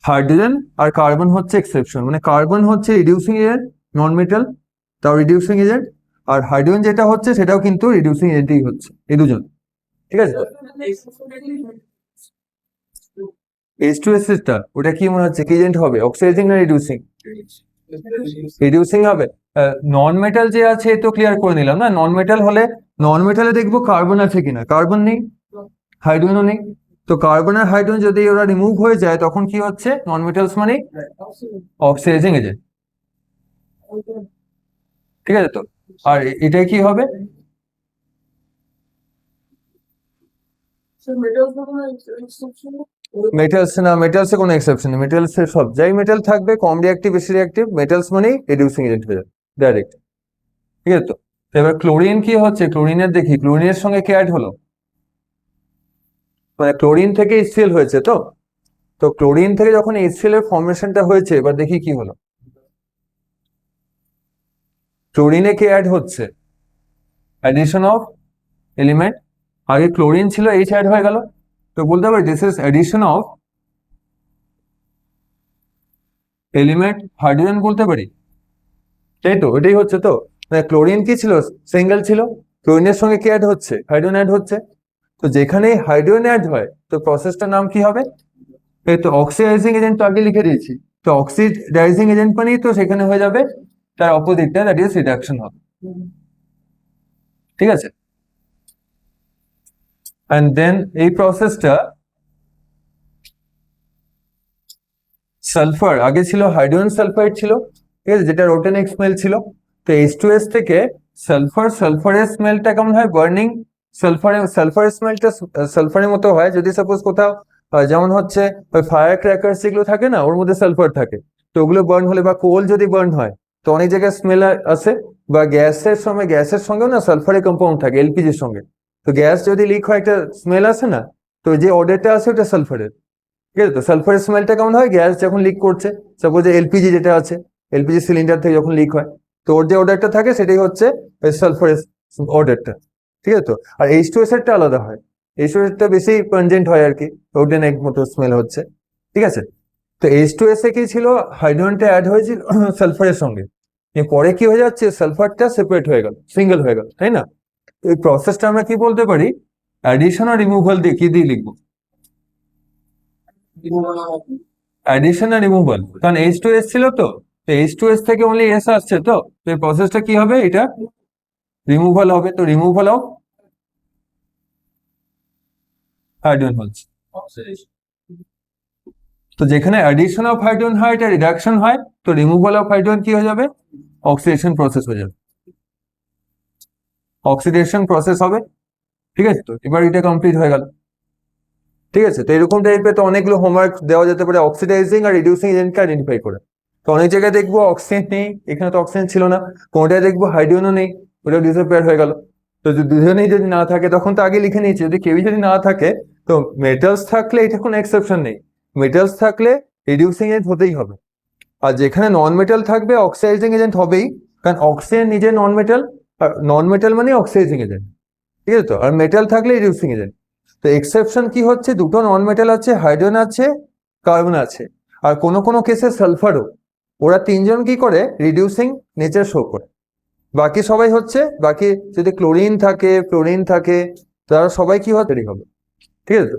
হাইড্রোজেন আর কার্বন হচ্ছে এক্সেপশন, মানে কার্বন হচ্ছে রিডিউসিং এজেন্ট, নন মেটাল তাও রিডিউসিং এজেন্ট, আর হাইড্রোজেন যেটা হচ্ছে সেটাও কিন্তু রিডিউসিং এজেন্টই হচ্ছে, এই দুজন। ঠিক আছে, H2SO টা ওটা কি মনে হচ্ছে কি এজেন্ট হবে, অক্সিডাইজিং না রিডিউসিং? রিডিউসিং হবে। নন মেটাল যে আছে তো ক্লিয়ার করে নিলাম না, নন মেটাল হলে নন মেটালে দেখবো কার্বন আছে কিনা, কার্বন নেই, হাইড্রোজেনও নেই। তো কার্বন আর হাইড্রোজেন যদি ওরা রিমুভ হয়ে যায় তখন কি হচ্ছে, নন মেটালস মানে অক্সিডাইজিং এজেন্ট। ঠিক আছে, তো আর এটাই কি হবে, মেটালস না, মেটালসে কোনো এক্সেপশন নেই, মেটালসে সব যাই মেটাল থাকবে কম রিঅ্যাক্টিভ বেশি রিঅ্যাক্টিভ, মেটালস মানেই রিডিউসিং এজেন্ট হয়ে যাবে ডাইরেক্ট। ঠিক আছে, তো এবার ক্লোরিন কি হচ্ছে, ক্লোরিনের দেখি, ক্লোরিনের সঙ্গে কে অ্যাড হলো, মানে ক্লোরিন থেকে HCl হয়েছে, তো তো ক্লোরিন থেকে যখন HCl এর ফর্মেশনটা হয়েছে, এবার দেখি কি হলো, ক্লোরিনে কে অ্যাড হচ্ছে, অ্যাডিশন অফ এলিমেন্ট, আগে ক্লোরিন ছিল H অ্যাড হয়ে গেল, তো বলতে পারি this is addition of element hydrogen বলতে পারি, তাই তো, এটাই হচ্ছে। তো মানে ক্লোরিন কি ছিল, সিঙ্গেল ছিল, ক্লোরিনের সঙ্গে কি অ্যাড হচ্ছে, হাইড্রোজেন অ্যাড হচ্ছে, তো যেখানে হাইড্রোজেন অ্যাড হয় তো প্রসেসটার নাম কি হবে, এই তো অক্সিডাইজিং এজেন্ট তো আগে লিখে দিয়েছি, তো অক্সিডাইজিং এজেন্ট মানেই তো সেখানে হয়ে যাবে তার অপোজিটটা, দ্যাট ইজ রিডাকশন হবে। ঠিক আছে, অ্যান্ড দেন এই প্রসেসটা সালফার, আগে ছিল হাইড্রোজেন সালফাইড ছিল, ঠিক আছে, যেটা রোটেনিক স্মেল ছিল, তো H2S থেকে সালফারের স্মেলটা কেমন হয়, বার্নিং সালফারের স্মেলটা সালফারের মতো হয় যদি সাপোজ কোথাও যেমন হচ্ছে ওই ফায়ার ক্র্যাকার্স যেগুলো থাকে না ওর মধ্যে সালফার থাকে, তো ওগুলো বার্ন হলে বা কোল যদি বার্ন হয় তো অনেক জায়গায় স্মেল আসে, বা গ্যাসের সঙ্গেও না সালফারের কম্পাউন্ড থাকে এলপিজির সঙ্গে, তো গ্যাস যদি লিক হয় একটা স্মেল আসে না, তো যে অর্ডারটা আছে ওটা সালফারের। ঠিক আছে, তো সালফারের স্মেলটা কেমন হয়, গ্যাস যখন লিক করছে, সাপোজ এলপিজি যেটা আছে, এলপিজি সিলিন্ডার থেকে যখন লিক হয়, তো ওর যে অর্ডারটা থাকে সেটাই হচ্ছে সালফারের অর্ডারটা। ঠিক আছে, তো আর H2S এরটা আলাদা হয়, H2S টা বেশি পঞ্জেন্ট হয় আর কি, ওডেন এক মতো স্মেল হচ্ছে। ঠিক আছে, তো H2S এ কি ছিল, হাইড্রোজেনটা অ্যাড হয়েছিল সালফারের সঙ্গে, পরে কি হয়ে যাচ্ছে, সালফারটা সেপারেট হয়ে গেল, সিঙ্গেল হয়ে গেল, তাই না? এই প্রসেসটা আমরা কি বলতে পারি, অ্যাডিশন আর রিমুভাল দিয়ে কি দিয়ে লিখবো, অ্যাডিশন আর রিমুভাল, কারণ H2S ছিল, তো H2S থেকে অনলি S আসছে, তো এই প্রসেসটা কি হবে, এটা রিমুভাল হবে, তো রিমুভাল অফ হাইড্রোজেন হচ্ছে। তো যেখানে অ্যাডিশন অফ হাইড্রোজেন হয় এটা রিডাকশন হয়, তো রিমুভাল অফ হাইড্রোজেন কি হয়ে যাবে, অক্সিডেশন প্রসেস হয়ে যাবে, অক্সিডেশন প্রসেস হবে। ঠিক আছে, তো এবার এটা কমপ্লিট হয়ে গেল। ঠিক আছে, তো এরকম টাইপের তো অনেকগুলো হোমওয়ার্ক দেওয়া যেতে পারে অক্সিডাইজিং আর রিডিউসিং এজেন্টকে আইডেন্টিফাই করে। তো অনেক জায়গায় দেখবো অক্সিজেন নেই, এখানে তো অক্সিজেন ছিল না, কোনটায় দেখবো হাইড্রোজেনও নেই, ওটা ডিসঅ্যাপিয়ার হয়ে গেল। তো দুজনেই যদি না থাকে তখন তো আগে লিখে নিয়েছি, যদি কেউই যদি না থাকে তো মেটালস থাকলে এটা কোনো এক্সেপশন নেই, মেটালস থাকলে রিডিউসিং এজেন্ট হতেই হবে, আর যেখানে নন মেটাল থাকবে অক্সিডাইজিং এজেন্ট হবেই, কারণ অক্সিজেন নিজে নন মেটাল, আর নন মেটাল মানে অক্সিডাইজিং এজেন্ট। ঠিক আছে, তো আর মেটাল থাকলে রিডিউসিং এজেন্ট। তো এক্সেপশন কি হচ্ছে, দুটো নন মেটাল আছে, হাইড্রোজেন আছে, কার্বন আছে, আর কোনো কোনো কেসে সালফারও, ওরা তিনজন কি করে রিডিউসিং নেচার শো করে, বাকি সবাই হচ্ছে, বাকি যদি ক্লোরিন থাকে ফ্লোরিন থাকে তারা সবাই কি হবে, ঠিক আছে।